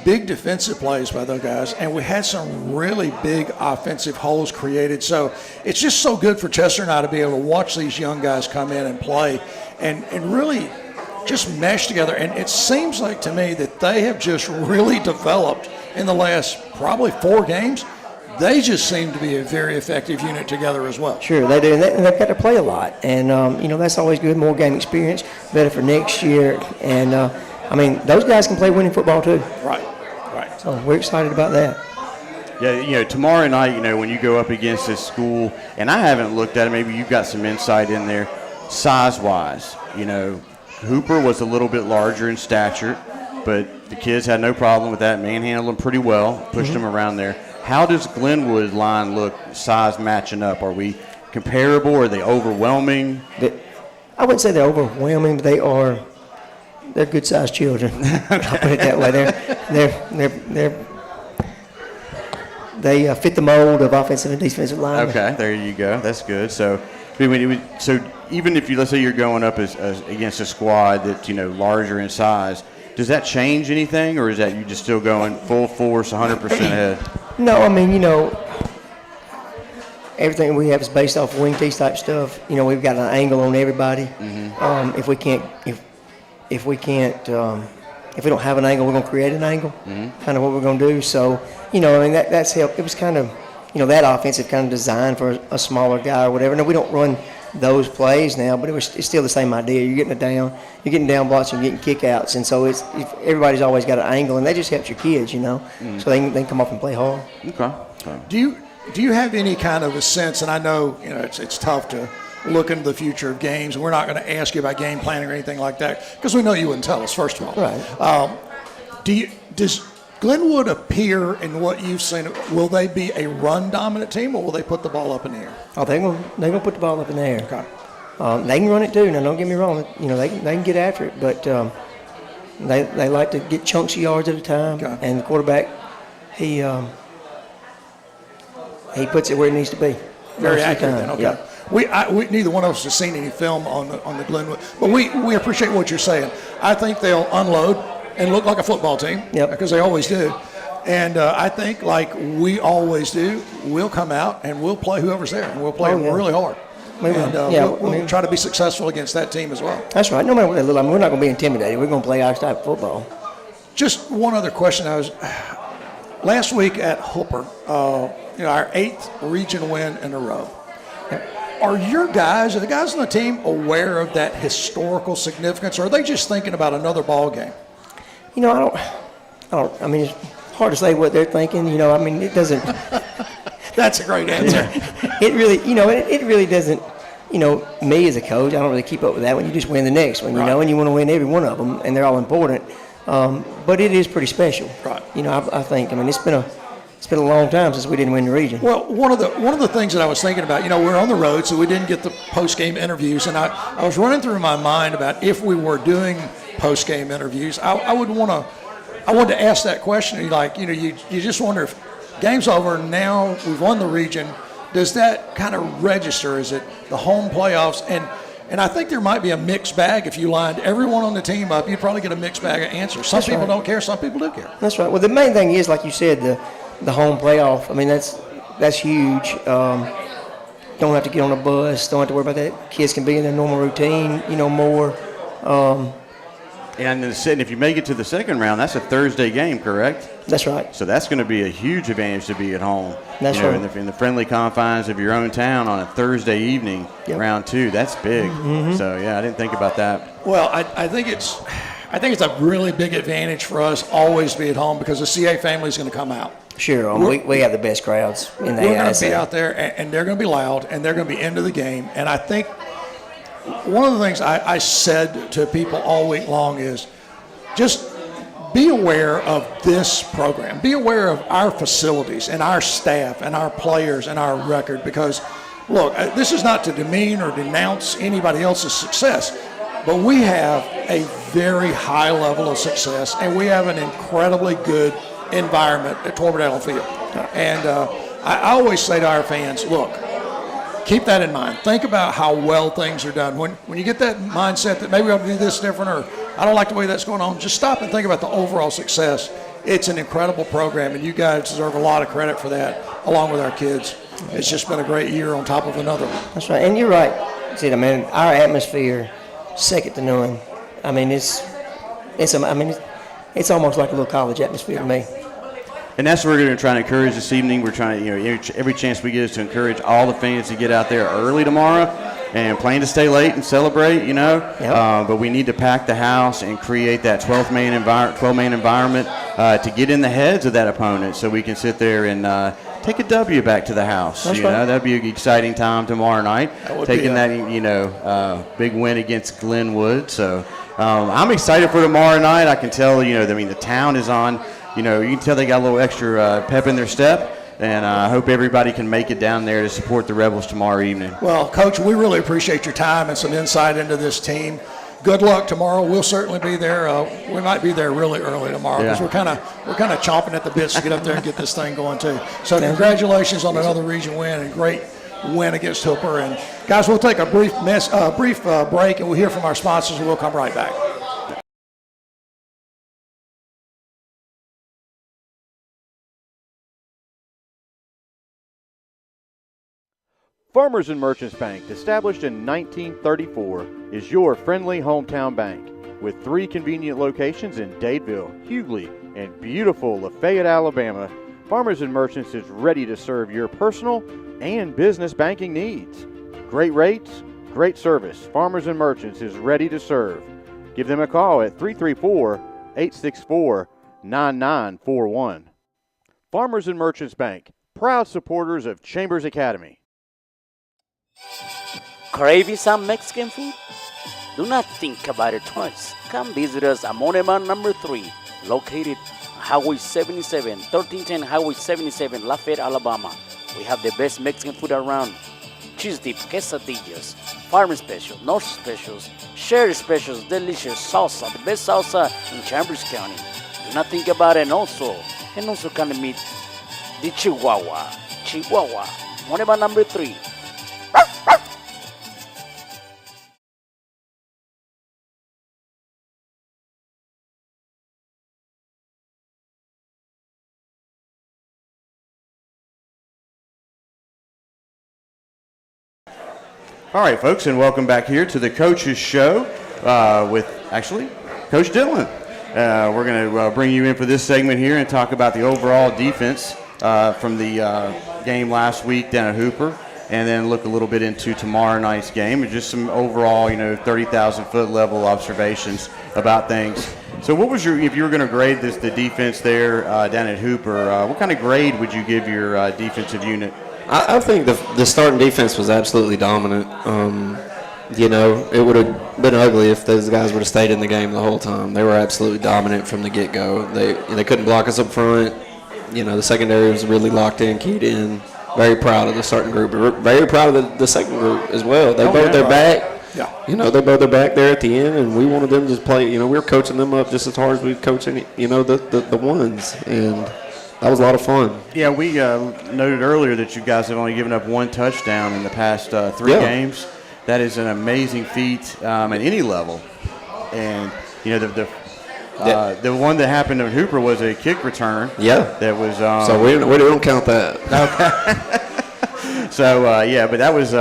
big defensive plays by those guys, and we had some really big offensive holes created. So it's just so good for Chester and I to be able to watch these young guys come in and play and really just mesh together. And it seems like to me that they have just really developed in the last probably 4 games. They just seem to be a very effective unit together as well. Sure, they do, and they've got to play a lot. And, that's always good, more game experience, better for next year. And, those guys can play winning football too. Right. So we're excited about that. Yeah, tomorrow night, when you go up against this school, and I haven't looked at it, maybe you've got some insight in there, size-wise. Hooper was a little bit larger in stature, but the kids had no problem with that, manhandled them pretty well, pushed them around there. How does Glenwood line look size matching up? Are we comparable? Are they overwhelming? I wouldn't say they're overwhelming, but they're good-sized children. I'll put it that way. They fit the mold of offensive and defensive line. Okay, there you go. That's good. So even if let's say you're going up against a squad that's larger in size, does that change anything, or is that you just still going full force, 100% ahead? No, everything we have is based off wing tees type stuff. We've got an angle on everybody. Mm-hmm. If we don't have an angle, we're going to create an angle. Mm-hmm. Kind of what we're going to do. So, that's helped. It was kind of, that offense is kind of designed for a smaller guy or whatever. No, we don't run those plays now, but it's still the same idea. You're getting down blocks, and you're getting kickouts, and so everybody's always got an angle, and that just helps your kids, Mm-hmm. so they can come up and play hard. Okay. Do you have any kind of a sense? And I know it's tough to look into the future of games, and we're not going to ask you about game planning or anything like that because we know you wouldn't tell us. First of all, right? Does Glenwood appear in what you've seen? Will they be a run-dominant team, or will they put the ball up in the air? Oh, they're gonna put the ball up in the air. Okay. They can run it too. Now, don't get me wrong. They can get after it, but they like to get chunks of yards at a time. Okay. And the quarterback, he puts it where it needs to be. Very accurate. Then. Okay. Yep. We neither one of us has seen any film on the Glenwood, but we appreciate what you're saying. I think they'll unload and look like a football team. Yep. Because they always do. And I think, like we always do, we'll come out and we'll play whoever's there, and we'll play really hard. We'll try to be successful against that team as well. That's right. No matter what they look like, we're not going to be intimidated. We're going to play our type of football. Just one other question. Last week at Hooper, our 8th region win in a row. Are the guys on the team aware of that historical significance, or are they just thinking about another ball game? I don't. It's hard to say what they're thinking. It doesn't. That's a great answer. It really, it really doesn't. Me as a coach, I don't really keep up with that one. You just win the next one, and you want to win every one of them, and they're all important. But it is pretty special. Right. I think. It's been a long time since we didn't win the region. Well, one of the things that I was thinking about, we're on the road, so we didn't get the post-game interviews, and I was running through my mind about if we were doing post-game interviews, I wanted to ask that question. You just wonder if game's over, now we've won the region, does that kind of register? Is it the home playoffs? And I think there might be a mixed bag. If you lined everyone on the team up, you'd probably get a mixed bag of answers. Some people don't care, some people do care. That's right. Well, the main thing is, like you said, the home playoff. That's huge. Don't have to get on a bus. Don't have to worry about that. Kids can be in their normal routine, more. And if you make it to the second round, that's a Thursday game, correct? That's right. So that's going to be a huge advantage to be at home. That's you know, right. in the friendly confines of your own town on a Thursday evening, round 2. That's big. So yeah, I didn't think about that. Well, I think it's a really big advantage for us always to be at home because the CA family is going to come out. Sure, we have the best crowds in the We're going to AISA. be out there, and they're going to be loud, and they're going to be into the game. And I think one of the things I said to people all week long is just be aware of this program. Be aware of our facilities and our staff and our players and our record because, look, this is not to demean or denounce anybody else's success, but we have a very high level of success, and we have an incredibly good environment at Torbert Allen Field. And I always say to our fans, look, keep that in mind. Think about how well things are done. When you get that mindset that maybe we ought to do this different or I don't like the way that's going on, just stop and think about the overall success. It's an incredible program, and you guys deserve a lot of credit for that, along with our kids. It's just been a great year on top of another one. That's right, and you're right. See, I mean, our atmosphere, second to none. I mean, it's almost like a little college atmosphere to me. And that's what we're going to try to encourage this evening. We're trying to, every chance we get is to encourage all the fans to get out there early tomorrow and plan to stay late and celebrate, But we need to pack the house and create that 12-man environment to get in the heads of that opponent so we can sit there and take a W back to the house. That's right. That'd be an exciting time tomorrow night, taking be that, big win against Glenwood. So I'm excited for tomorrow night. I can tell, the town is on. You can tell they got a little extra pep in their step, and I hope everybody can make it down there to support the Rebels tomorrow evening. Well, Coach, we really appreciate your time and some insight into this team. Good luck tomorrow. We'll certainly be there. We might be there really early tomorrow because we're kind of chomping at the bits to get up there and get this thing going too. So congratulations on another region win and great win against Hooper. And guys, we'll take a brief break and we'll hear from our sponsors and we'll come right back. Farmers and Merchants Bank, established in 1934, is your friendly hometown bank. With 3 convenient locations in Dadeville, Hughley, and beautiful Lafayette, Alabama, Farmers and Merchants is ready to serve your personal and business banking needs. Great rates, great service. Farmers and Merchants is ready to serve. Give them a call at 334-864-9941. Farmers and Merchants Bank, proud supporters of Chambers Academy. Craving some Mexican food? Do not think about it twice. Come visit us at Moneman number 3, located Highway 77, 1310 Highway 77, Lafayette, Alabama. We have the best Mexican food around. Cheese dip, quesadillas, farm special, north specials, sherry specials, delicious salsa, the best salsa in Chambers County. Do not think about it also can meet the Chihuahua, Moneman number 3. All right, folks, and welcome back here to the Coach's Show with, Coach Dillon. We're going to bring you in for this segment here and talk about the overall defense from the game last week down at Hooper, and then look a little bit into tomorrow night's game and just some overall, 30,000-foot level observations about things. So what was if you were going to grade the defense there down at Hooper, what kind of grade would you give your defensive unit? I think the starting defense was absolutely dominant. It would have been ugly if those guys would have stayed in the game the whole time. They were absolutely dominant from the get-go. They couldn't block us up front. The secondary was really locked in, keyed in. Very proud of the starting group. Very proud of the second group as well. They both their back. Yeah. They both their back there at the end, and we wanted them to play. We were coaching them up just as hard as we'd coach any, the ones. And that was a lot of fun. Yeah, we noted earlier that you guys have only given up 1 touchdown in the past 3 games. That is an amazing feat at any level. And, the one that happened at Hooper was a kick return. Yeah. That was. So we don't count that. Okay. So, but that was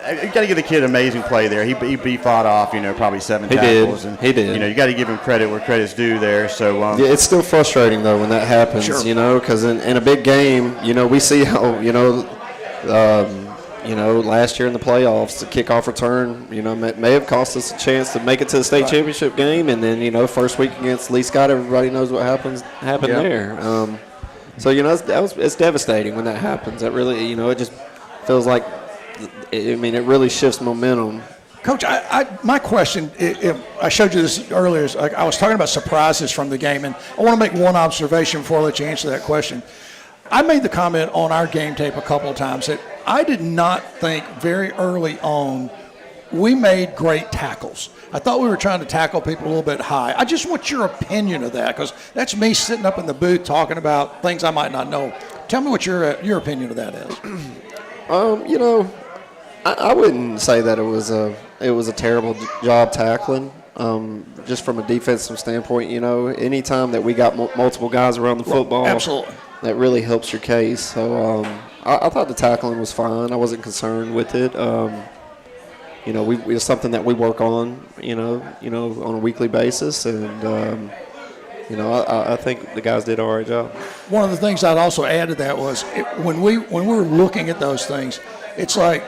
you got to give the kid amazing play there. He fought off, probably 7 He did. tackles. And, He did. You got to give him credit where credit's due there. So Yeah, it's still frustrating though when that happens, because in a big game, we see how, last year in the playoffs, the kickoff return, may have cost us a chance to make it to the state championship game, and then first week against Lee Scott, everybody knows what happened there. So it's devastating when that happens. That really, it just feels like, it really shifts momentum. Coach, my question, I showed you this earlier, is I was talking about surprises from the game, and I want to make one observation before I let you answer that question. I made the comment on our game tape a couple of times that I did not think very early on we made great tackles. I thought we were trying to tackle people a little bit high. I just want your opinion of that, because that's me sitting up in the booth talking about things I might not know. Tell me what your opinion of that is. I wouldn't say that it was a terrible job tackling. Just from a defensive standpoint, anytime that we got multiple guys around the football, absolutely, that really helps your case. So I thought the tackling was fine. I wasn't concerned with it. It's something that we work on, on a weekly basis, and I think the guys did an all right job. One of the things I'd also add to that was when we were looking at those things, it's like,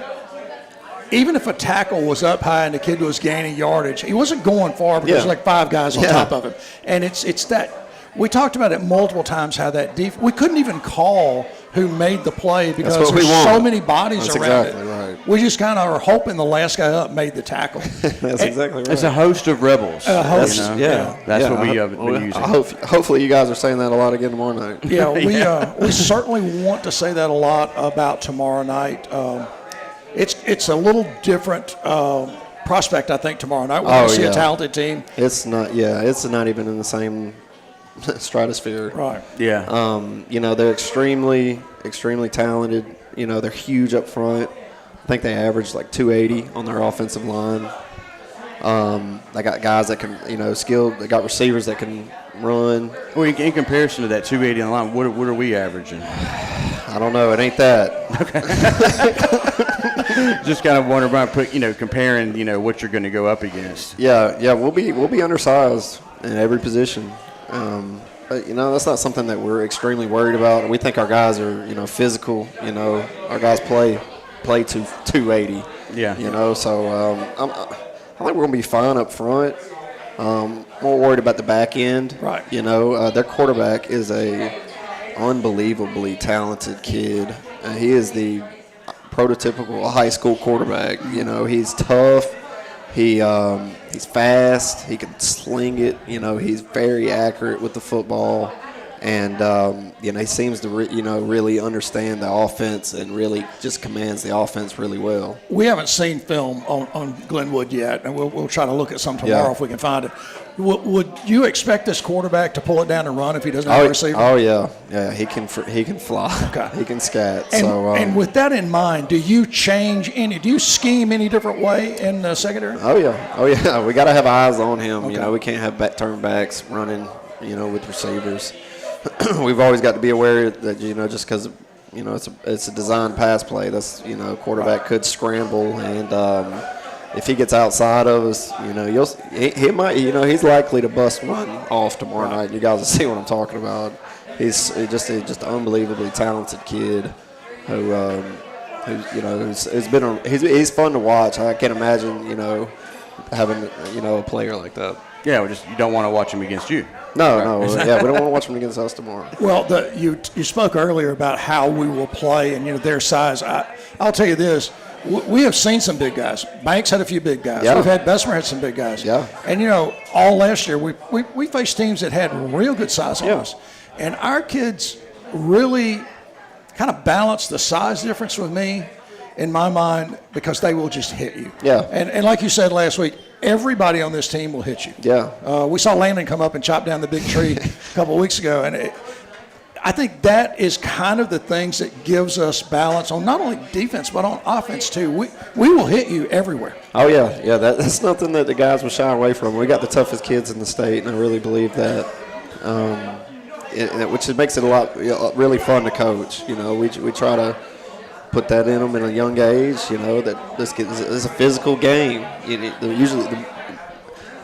even if a tackle was up high and the kid was gaining yardage, he wasn't going far because there's like 5 guys on top of him. And it's that we talked about it multiple times how that we couldn't even call who made the play because there's so many bodies around it. Right. We just kind of are hoping the last guy up made the tackle. That's exactly right. It's a host of rebels. Host. That's what we have been using. Hopefully you guys are saying that a lot again tomorrow night. Yeah, we certainly want to say that a lot about tomorrow night. It's a little different prospect, I think, tomorrow night. We're going to see a talented team. It's not even in the same stratosphere. Right. Yeah. They're extremely, extremely talented. They're huge up front. I think they average like 280 on their offensive line. They got guys that can, skilled. They got receivers that can run. Well, in comparison to that 280 on the line, what are we averaging? I don't know. It ain't that. Just kind of wonder about comparing, what you're going to go up against. Yeah. We'll be undersized in every position. But that's not something that we're extremely worried about. We think our guys are, physical. Our guys play to 280. Yeah. So I think we're going to be fine up front. More worried about the back end. Right. Their quarterback is a unbelievably talented kid. He is the prototypical high school quarterback. He's tough. He's fast. He can sling it. He's very accurate with the football. And, he seems to, really understand the offense and really just commands the offense really well. We haven't seen film on Glenwood yet, and we'll try to look at some tomorrow if we can find it. Would you expect this quarterback to pull it down and run if he doesn't have a receiver? Oh, yeah. Yeah, he can fly. Okay. He can scat. And with that in mind, do you scheme any different way in the secondary? Oh, yeah. We got to have eyes on him. Okay. We can't have turn backs running, with receivers. We've always got to be aware that, just because, it's a designed pass play, that's, quarterback could scramble, and if he gets outside of us, he might, he's likely to bust one off tomorrow night. You guys will see what I'm talking about. He's just an unbelievably talented kid he's fun to watch. I can't imagine, having, a player like that. Yeah, you don't want to watch him against you. No, we don't want to watch them against us tomorrow. Well, you spoke earlier about how we will play and their size. I'll tell you this: we have seen some big guys. Banks had a few big guys. Yeah. We've had Bessemer had some big guys. Yeah. And all last year we faced teams that had real good size on us, and our kids really kind of balance the size difference with me, in my mind, because they will just hit you. Yeah. And like you said last week, everybody on this team will hit you. Yeah. We saw Landon come up and chop down the big tree a couple of weeks ago, and I think that is kind of the things that gives us balance on not only defense but on offense too. We will hit you everywhere. Oh yeah. That's nothing that the guys will shy away from. We got the toughest kids in the state, and I really believe that. Which makes it really fun to coach. We try to put that in them in a young age. You know that this is a physical game. Usually,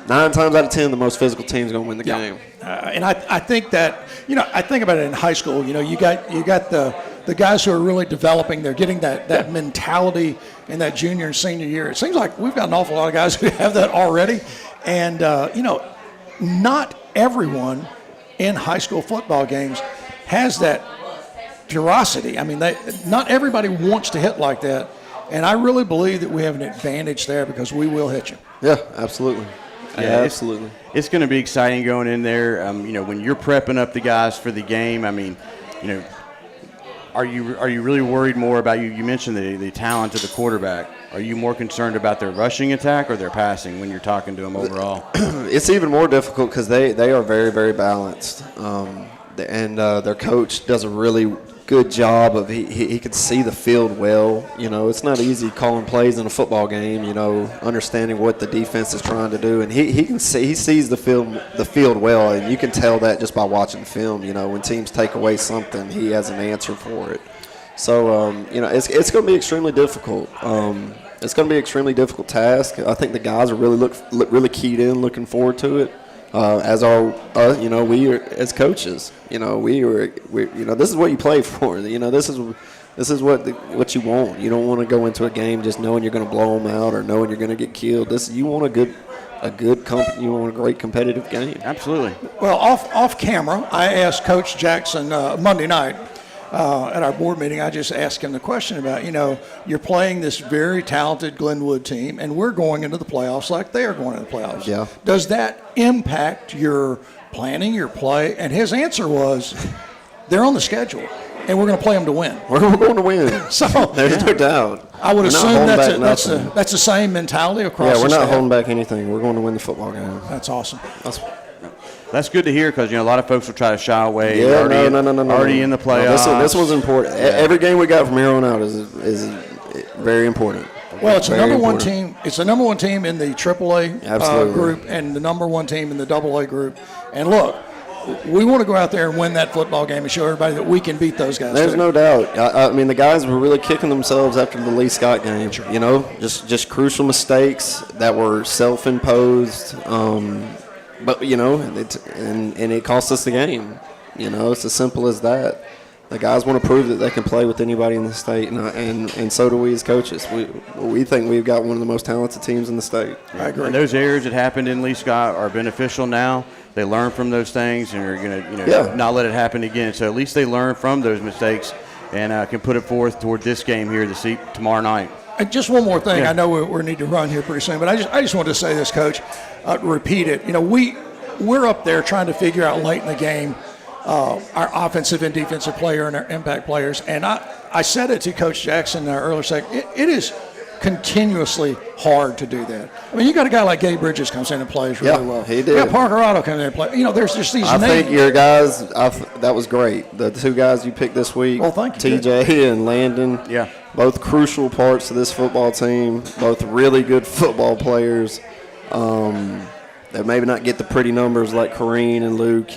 9 times out of 10, the most physical team's going to win the game. And I think that, I think about it in high school. You got the guys who are really developing. They're getting that mentality in that junior and senior year. It seems like we've got an awful lot of guys who have that already. And, not everyone in high school football games has that ferocity. I mean, not everybody wants to hit like that. And I really believe that we have an advantage there because we will hit you. Yeah, absolutely. Yeah, absolutely. It's going to be exciting going in there. When you're prepping up the guys for the game, I mean, are you really worried more about you mentioned the talent of the quarterback? Are you more concerned about their rushing attack or their passing when you're talking to them overall? It's even more difficult because they are very, very balanced. And their coach does a really good job of he can see the field well. It's not easy calling plays in a football game, understanding what the defense is trying to do. And he sees the field well, and you can tell that just by watching the film. When teams take away something, he has an answer for it. So, it's going to be extremely difficult. It's going to be an extremely difficult task. I think the guys are really keyed in, looking forward to it. As are we are as coaches. We this is what you play for. This is what you want. You don't want to go into a game just knowing you're going to blow them out or knowing you're going to get killed. You want you want a great competitive game. Absolutely. Well, off camera, I asked Coach Jackson Monday night at our board meeting. I just asked him the question about, you're playing this very talented Glenwood team, and we're going into the playoffs like they are going into the playoffs. Yeah. Does that impact your planning, your play? And his answer was, they're on the schedule, and we're going to play them to win. We're going to win. So there's no doubt. I would We're assume that's the same mentality across Yeah, we're the not staff. holding back anything. We're going to win the football game. That's awesome. That's good to hear because, a lot of folks will try to shy away. Yeah, no. Already in the playoffs. No, this one's important. Yeah. Every game we got from here on out is very important. Well, it's the Very number one important. team. It's the number one team in the AAA group and the number one team in the AA group. And look, we want to go out there and win that football game and show everybody that we can beat those guys. There's too. no doubt. I mean, the guys were really kicking themselves after the Lee Scott game. Just crucial mistakes that were self-imposed. But it cost us the game. It's as simple as that. The guys want to prove that they can play with anybody in the state, and so do we as coaches. We think we've got one of the most talented teams in the state. I agree. And those errors that happened in Lee Scott are beneficial now. They learn from those things and are going to not let it happen again. So at least they learn from those mistakes and can put it forth toward this game here tomorrow night. And just one more thing. I know we need to run here pretty soon, but I just wanted to say this, Coach. Repeat it. We're up there trying to figure out late in the game our offensive and defensive player and our impact players. And I said it to Coach Jackson earlier. It is continuously hard to do that. I mean, you got a guy like Gabe Bridges comes in and plays really well. He did. You got Parker Otto coming in and play. There's just these names. I think your guys, that was great. The 2 guys you picked this week, well, thank you. TJ and Landon, both crucial parts of this football team, both really good football players. They maybe not get the pretty numbers like Corrine and Luke,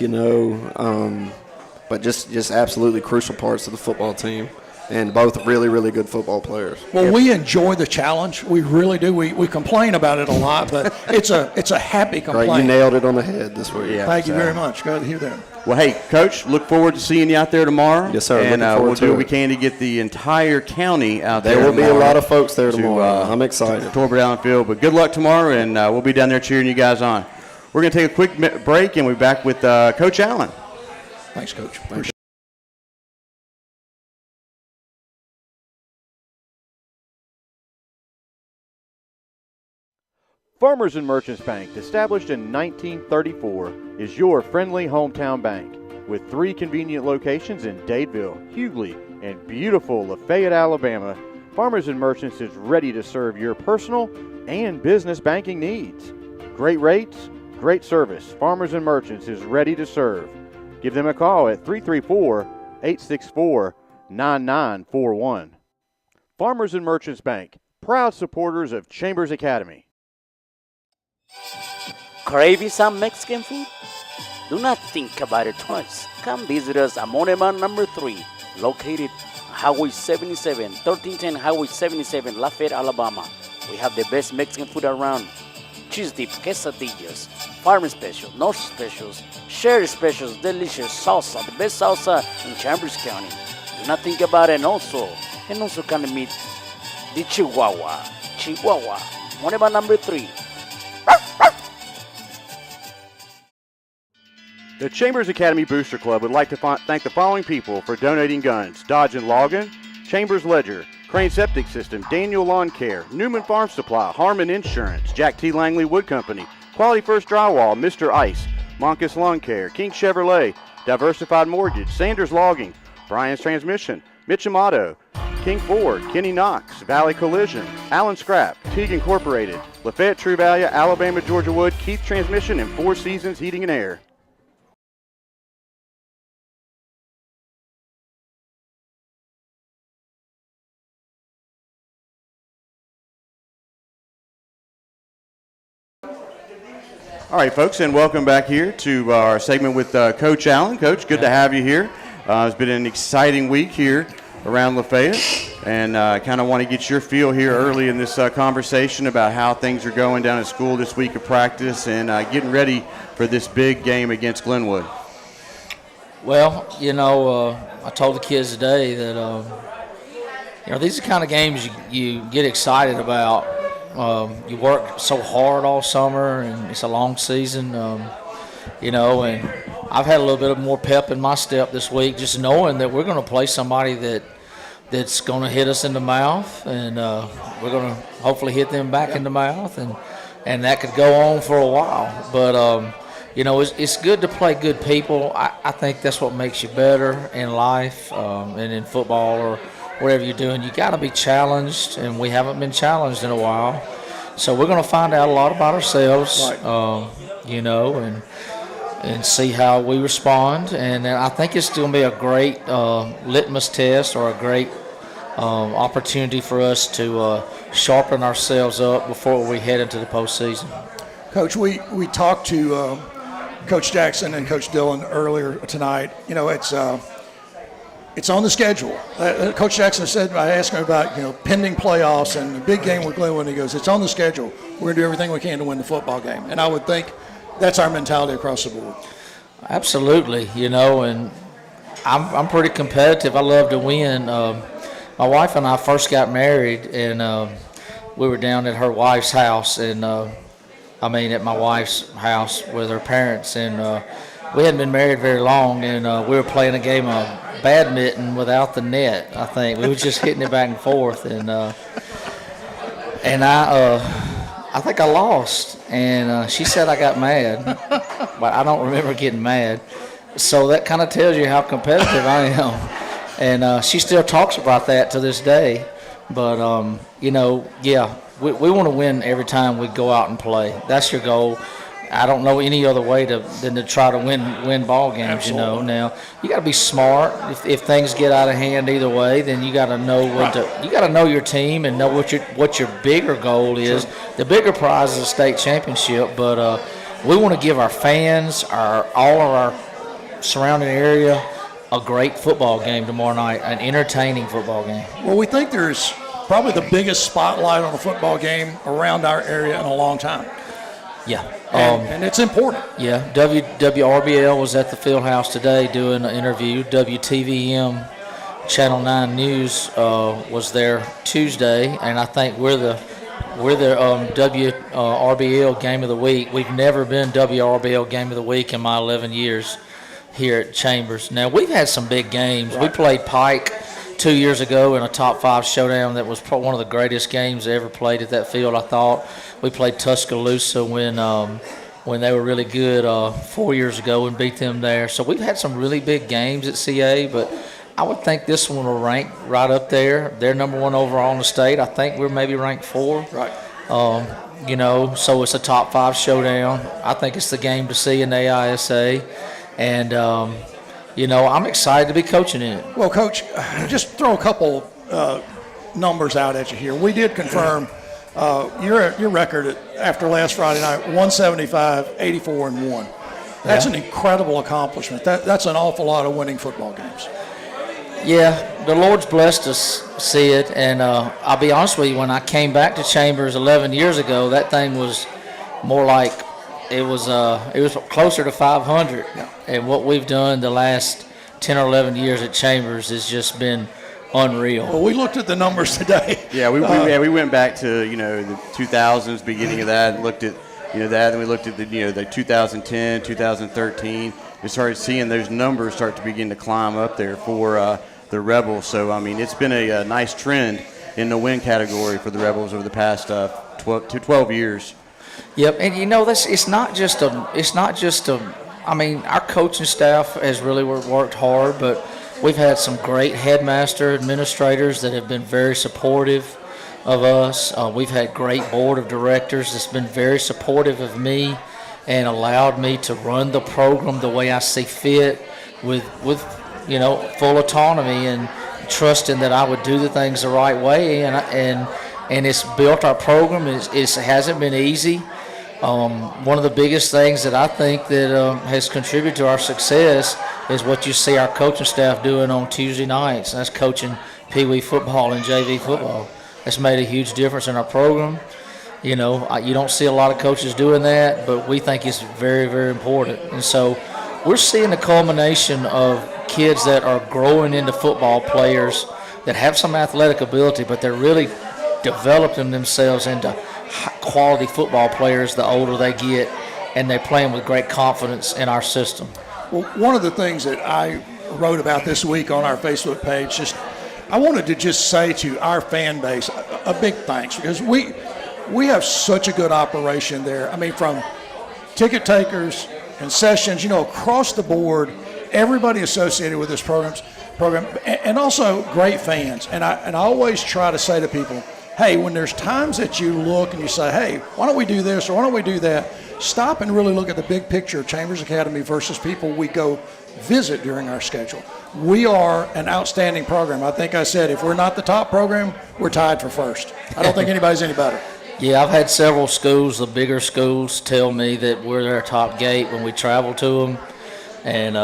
but just absolutely crucial parts of the football team. And both really, really good football players. Well, we enjoy the challenge. We really do. We complain about it a lot, but it's a happy complaint. Right, you nailed it on the head this week. Yeah, Thank you very much. Glad to hear that. Well, hey, Coach, look forward to seeing you out there tomorrow. Yes, sir. And Looking forward we'll to do what it. we can to get the entire county out there. There will be a tomorrow lot of folks there tomorrow. I'm excited. Torbert Allen Field. But good luck tomorrow, and we'll be down there cheering you guys on. We're going to take a quick break, and we'll be back with Coach Allen. Thanks, Coach. Farmers and Merchants Bank, established in 1934, is your friendly hometown bank. With 3 convenient locations in Dadeville, Hughley, and beautiful Lafayette, Alabama, Farmers and Merchants is ready to serve your personal and business banking needs. Great rates, great service. Farmers and Merchants is ready to serve. Give them a call at 334-864-9941. Farmers and Merchants Bank, proud supporters of Chambers Academy. Craving some Mexican food? Do not think about it twice. Come visit us at Moneman number 3, located Highway 77, 1310 Highway 77, Lafayette, Alabama. We have the best Mexican food around. Cheese dip, quesadillas, farm special, north specials, sherry specials, delicious salsa, the best salsa in Chambers County. Do not think about it. And also can meet the Chihuahua. Moneba number 3. The Chambers Academy Booster Club would like to thank the following people for donating guns: Dodge and Logan, Chambers Ledger, Crane Septic System, Daniel Lawn Care, Newman Farm Supply, Harmon Insurance, Jack T. Langley Wood Company, Quality First Drywall, Mr. Ice, Monkus Lawn Care, King Chevrolet, Diversified Mortgage, Sanders Logging, Brian's Transmission, Mitchum Auto, King Ford, Kenny Knox, Valley Collision, Allen Scrap, Teague Incorporated, Lafayette True Value, Alabama Georgia Wood, Keith Transmission, and Four Seasons Heating and Air. All right, folks, and welcome back here to our segment with Coach Allen. Coach, good to have you here. It's been an exciting week here around Lafayette, and kind of want to get your feel here early in this conversation about how things are going down at school this week of practice and getting ready for this big game against Glenwood. Well, I told the kids today that, these are the kind of games you get excited about. You work so hard all summer, and it's a long season, and I've had a little bit of more pep in my step this week, just knowing that we're going to play somebody that's going to hit us in the mouth, and we're going to hopefully hit them back in the mouth, and that could go on for a while. But, it's good to play good people. I think that's what makes you better in life and in football or whatever you're doing. You got to be challenged, and we haven't been challenged in a while. So we're going to find out a lot about ourselves, right. And see how we respond. And I think it's going to be a great litmus test or a great opportunity for us to sharpen ourselves up before we head into the postseason. Coach, we talked to Coach Jackson and Coach Dillon earlier tonight. It's on the schedule. Coach Jackson said, I asked him about, pending playoffs and the big game with Glenwood, and he goes, it's on the schedule. We're going to do everything we can to win the football game. And I would think that's our mentality across the board. Absolutely, and I'm pretty competitive. I love to win. My wife and I first got married, and we were down at her wife's house, and at my wife's house with her parents, and we hadn't been married very long, and we were playing a game of badminton without the net. I think we were just hitting it back and forth, and I think I lost, and she said I got mad, but I don't remember getting mad. So that kind of tells you how competitive I am, and she still talks about that to this day. But we want to win every time we go out and play. That's your goal. I don't know any other way than to try to win ball games. Absolutely. Now you got to be smart. If things get out of hand either way, then you got to know you got to know your team and know what your bigger goal is. Sure. The bigger prize is a state championship, but we want to give our fans, all of our surrounding area, a great football game tomorrow night, an entertaining football game. Well, we think there's probably the biggest spotlight on a football game around our area in a long time. Yeah. And it's important. Yeah. WRBL was at the field house today doing an interview. WTVM Channel 9 News was there Tuesday, and I think we're the WRBL Game of the Week. We've never been WRBL Game of the Week in my 11 years here at Chambers. Now, we've had some big games. Right. We played Pike 2 years ago in a top 5 showdown that was one of the greatest games ever played at that field, I thought. We played Tuscaloosa when they were really good 4 years ago and beat them there. So we've had some really big games at CA, but I would think this one will rank right up there. They're number 1 overall in the state. I think we're maybe ranked 4. Right. So it's a top 5 showdown. I think it's the game to see in the AISA. And, I'm excited to be coaching in it. Well, Coach, just throw a couple numbers out at you here. We did confirm your record after last Friday night, 175, 84, and 1. That's an incredible accomplishment. That's an awful lot of winning football games. Yeah, the Lord's blessed us, Sid, and I'll be honest with you, when I came back to Chambers 11 years ago, that thing was more like it was closer to 500. And what we've done the last 10 or 11 years at Chambers has just been unreal. Well, we looked at the numbers today. Yeah, we went back to the 2000s, beginning of that, and looked at that, and we looked at the 2010, 2013. We started seeing those numbers start to begin to climb up there for the Rebels. So I mean, it's been a nice trend in the win category for the Rebels over the past 12 years. Yep, and it's not just a. I mean, our coaching staff has really worked hard, but we've had some great headmaster administrators that have been very supportive of us. We've had great board of directors that's been very supportive of me and allowed me to run the program the way I see fit with full autonomy and trusting that I would do the things the right way. And it's built our program. It hasn't been easy. One of the biggest things that I think that has contributed to our success is what you see our coaching staff doing on Tuesday nights. That's coaching Pee Wee football and JV football. That's made a huge difference in our program. You don't see a lot of coaches doing that, but we think it's very, very important. And so we're seeing the culmination of kids that are growing into football players that have some athletic ability, but they're really developing themselves into quality football players the older they get, and they're playing with great confidence in our system. Well, one of the things that I wrote about this week on our Facebook page, I wanted to just say to our fan base a big thanks, because we have such a good operation there. I mean, from ticket takers, concessions, across the board, everybody associated with this program, and also great fans. And I always try to say to people, hey, when there's times that you look and you say, hey, why don't we do this or why don't we do that, stop and really look at the big picture of Chambers Academy versus people we go visit during our schedule. We are an outstanding program. I think I said if we're not the top program, we're tied for first. I don't think anybody's any better. Yeah, I've had several schools, the bigger schools, tell me that we're their top gate when we travel to them. And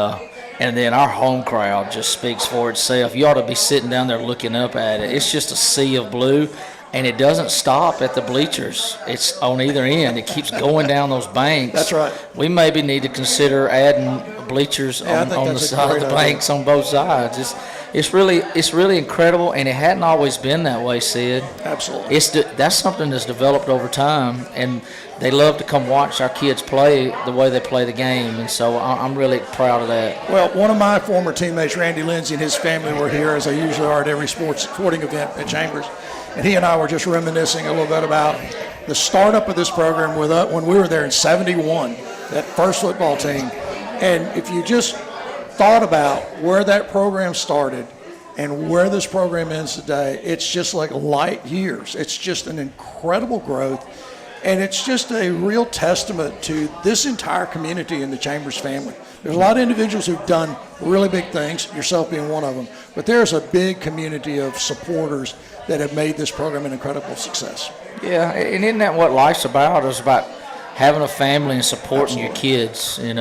then our home crowd just speaks for itself. You ought to be sitting down there looking up at it. It's just a sea of blue, and it doesn't stop at the bleachers. It's on either end. It keeps going down those banks. That's right. We maybe need to consider adding bleachers on the side of the banks on both sides. It's really incredible, and it hadn't always been that way, Sid. Absolutely. That's something that's developed over time, and they love to come watch our kids play the way they play the game, and so I'm really proud of that. Well, one of my former teammates, Randy Lindsay, and his family were here, as they usually are at every sporting event at Chambers, and he and I were just reminiscing a little bit about the startup of this program when we were there in '71, that first football team, and if you just thought about where that program started and where this program is today, it's just like light years. It's just an incredible growth, and it's just a real testament to this entire community and the Chambers family. There's a lot of individuals who've done really big things, yourself being one of them, but there's a big community of supporters that have made this program an incredible success. Yeah, and isn't that what life's about? It's about having a family and supporting your kids, and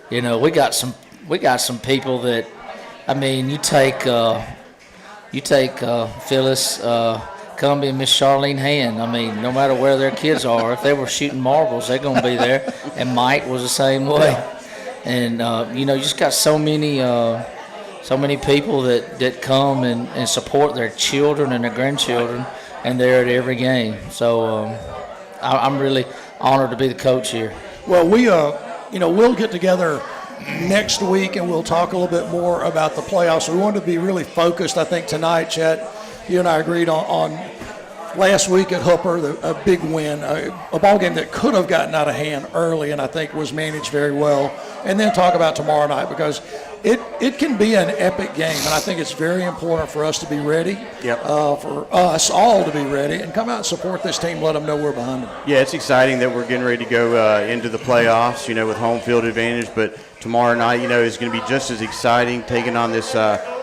we got some people that, I mean, you take Phyllis Cumby and Miss Charlene Hand. I mean, no matter where their kids are, if they were shooting marbles, they're going to be there. And Mike was the same way. And you just got so many people that come and support their children and their grandchildren, and they're at every game. So I'm really honored to be the coach here. Well, we'll get together next week, and we'll talk a little bit more about the playoffs. We wanted to be really focused. I think tonight, Chet, you and I agreed on last week at Hooper, a big win, a ball game that could have gotten out of hand early, and I think was managed very well. And then talk about tomorrow night, because it can be an epic game, and I think it's very important for us to be ready. Yep. For us all to be ready and come out and support this team. Let them know we're behind them. Yeah, it's exciting that we're getting ready to go into the playoffs, with home field advantage. But tomorrow night, is going to be just as exciting, taking on this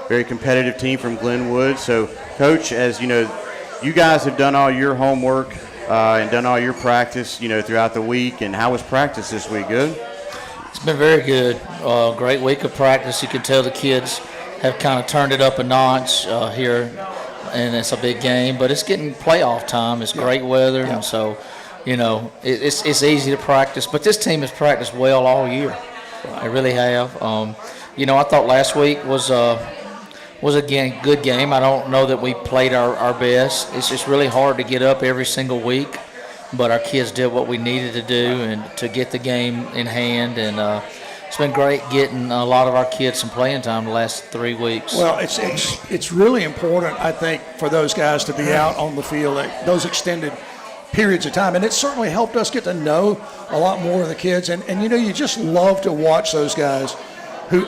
very competitive team from Glenwood. So, Coach, as you guys have done all your homework and done all your practice, throughout the week. And how was practice this week? Good? It's been very good. Great week of practice. You can tell the kids have kind of turned it up a notch here, and it's a big game. But it's getting playoff time. It's great weather, and so, it's easy to practice. But this team has practiced well all year. They really have. I thought last week was again good game. I don't know that we played our best. It's just really hard to get up every single week, but our kids did what we needed to do and to get the game in hand. And it's been great getting a lot of our kids some playing time the last 3 weeks. Well, it's really important, I think, for those guys to be out on the field at those extended periods of time, and it certainly helped us get to know a lot more of the kids. And you just love to watch those guys who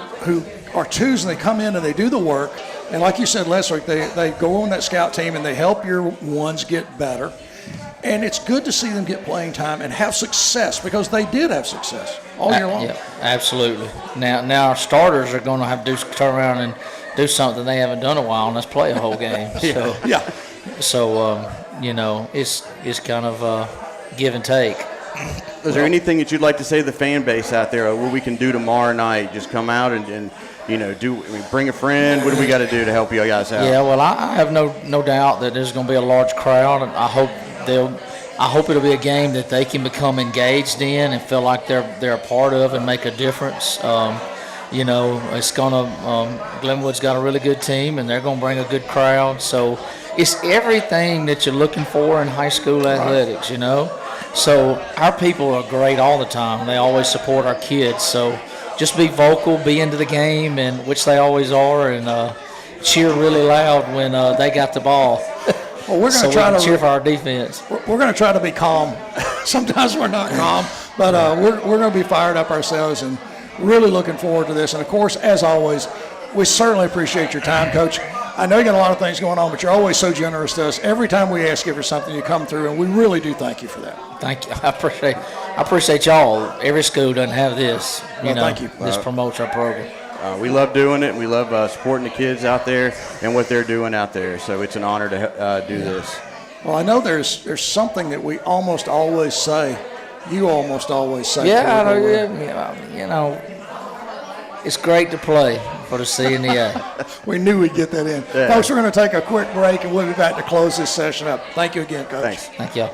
are twos, and they come in and they do the work. And like you said last week, they go on that scout team and they help your ones get better. And it's good to see them get playing time and have success, because they did have success all year long. Yeah, absolutely. Now our starters are going to have to turn around and do something they haven't done in a while, and that's play a whole game. So it's kind of give and take. Is there anything that you'd like to say to the fan base out there, what we can do tomorrow night? Just come out and bring a friend. What do we got to do to help you guys out? Yeah, well, I have no doubt that there's going to be a large crowd, and I hope it'll be a game that they can become engaged in and feel like they're a part of and make a difference. It's gonna Glenwood's got a really good team, and they're gonna bring a good crowd. So it's everything that you're looking for in high school athletics. So our people are great all the time. They always support our kids. So just be vocal, be into the game, and which they always are, and cheer really loud when they got the ball. Well, we're going to try to cheer for our defense. We're going to try to be calm. Sometimes we're not calm, but we're going to be fired up ourselves and really looking forward to this. And of course, as always, we certainly appreciate your time, Coach. I know you got a lot of things going on, but you're always so generous to us. Every time we ask you for something, you come through, and we really do thank you for that. Thank you. I appreciate y'all. Every school doesn't have this. Thank you. This promotes our program. We love doing it. We love supporting the kids out there and what they're doing out there. So it's an honor to do this. Well, I know there's something that we almost always say. You almost always say. It's great to play for the C and the A. We knew we'd get that in. Yeah. Folks, we're going to take a quick break, and we'll be back to close this session up. Thank you again, Coach. Thanks. Thank y'all.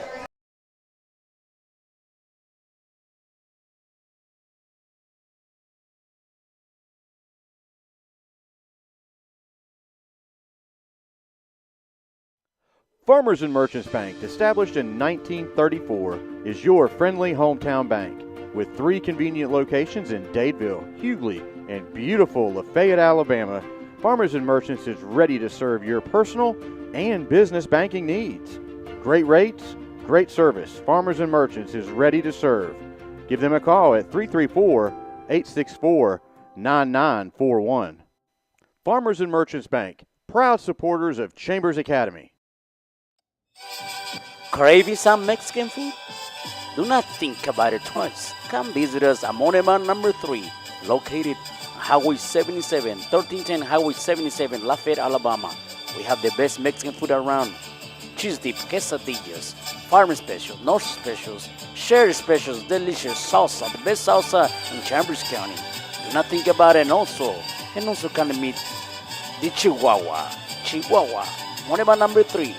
Farmers and Merchants Bank, established in 1934, is your friendly hometown bank. With 3 convenient locations in Dadeville, Hughley, and beautiful Lafayette, Alabama, Farmers and Merchants is ready to serve your personal and business banking needs. Great rates, great service. Farmers and Merchants is ready to serve. Give them a call at 334-864-9941. Farmers and Merchants Bank, proud supporters of Chambers Academy. Craving some Mexican food? Do not think about it twice. Come visit us at Moneman number 3, located Highway 77, 1310 Highway 77, Lafayette, Alabama. We have the best Mexican food around. Cheese dip, quesadillas, farm specials, north specials, share specials, delicious salsa, the best salsa in Chambers County. Do not think about it also can meet the Chihuahua, Moneman number 3.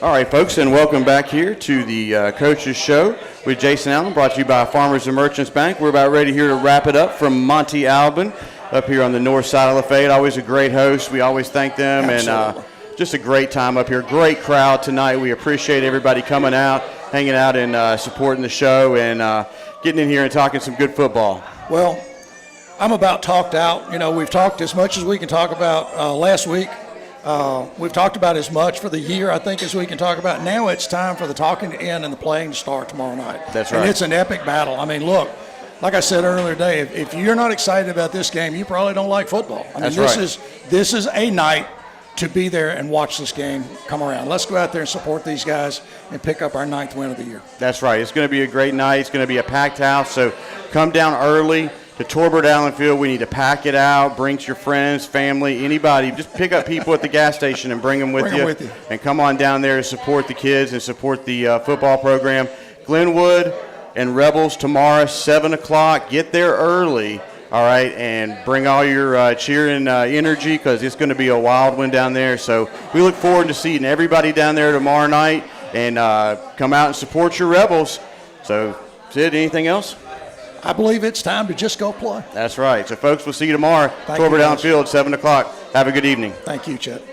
All right, folks, and welcome back here to the Coaches Show with Jason Allen, brought to you by Farmers and Merchants Bank. We're about ready here to wrap it up from Monty Alban up here on the north side of Lafayette. Always a great host. We always thank them. Absolutely. And just a great time up here. Great crowd tonight. We appreciate everybody coming out, hanging out, and supporting the show, and getting in here and talking some good football. Well, I'm about talked out. We've talked as much as we can talk about last week. We've talked about as much for the year, I think, as we can talk about. Now it's time for the talking to end and the playing to start tomorrow night. That's right. And it's an epic battle. I mean, look, like I said earlier today, if you're not excited about this game, you probably don't like football. I mean, this is a night to be there and watch this game come around. Let's go out there and support these guys and pick up our 9th win of the year. That's right. It's going to be a great night. It's going to be a packed house, so come down early to Torbert Allen Field. We need to pack it out. Bring your friends, family, anybody. Just pick up people at the gas station and bring them with you. And come on down there to support the kids and support the football program. Glenwood, and Rebels tomorrow, 7 o'clock. Get there early, all right, and bring all your cheering energy because it's going to be a wild one down there. So we look forward to seeing everybody down there tomorrow night, and come out and support your Rebels. So, Sid, anything else? I believe it's time to just go play. That's right. So, folks, we'll see you tomorrow. Thank Corbett you, guys. Downfield, 7 o'clock. Have a good evening. Thank you, Chet.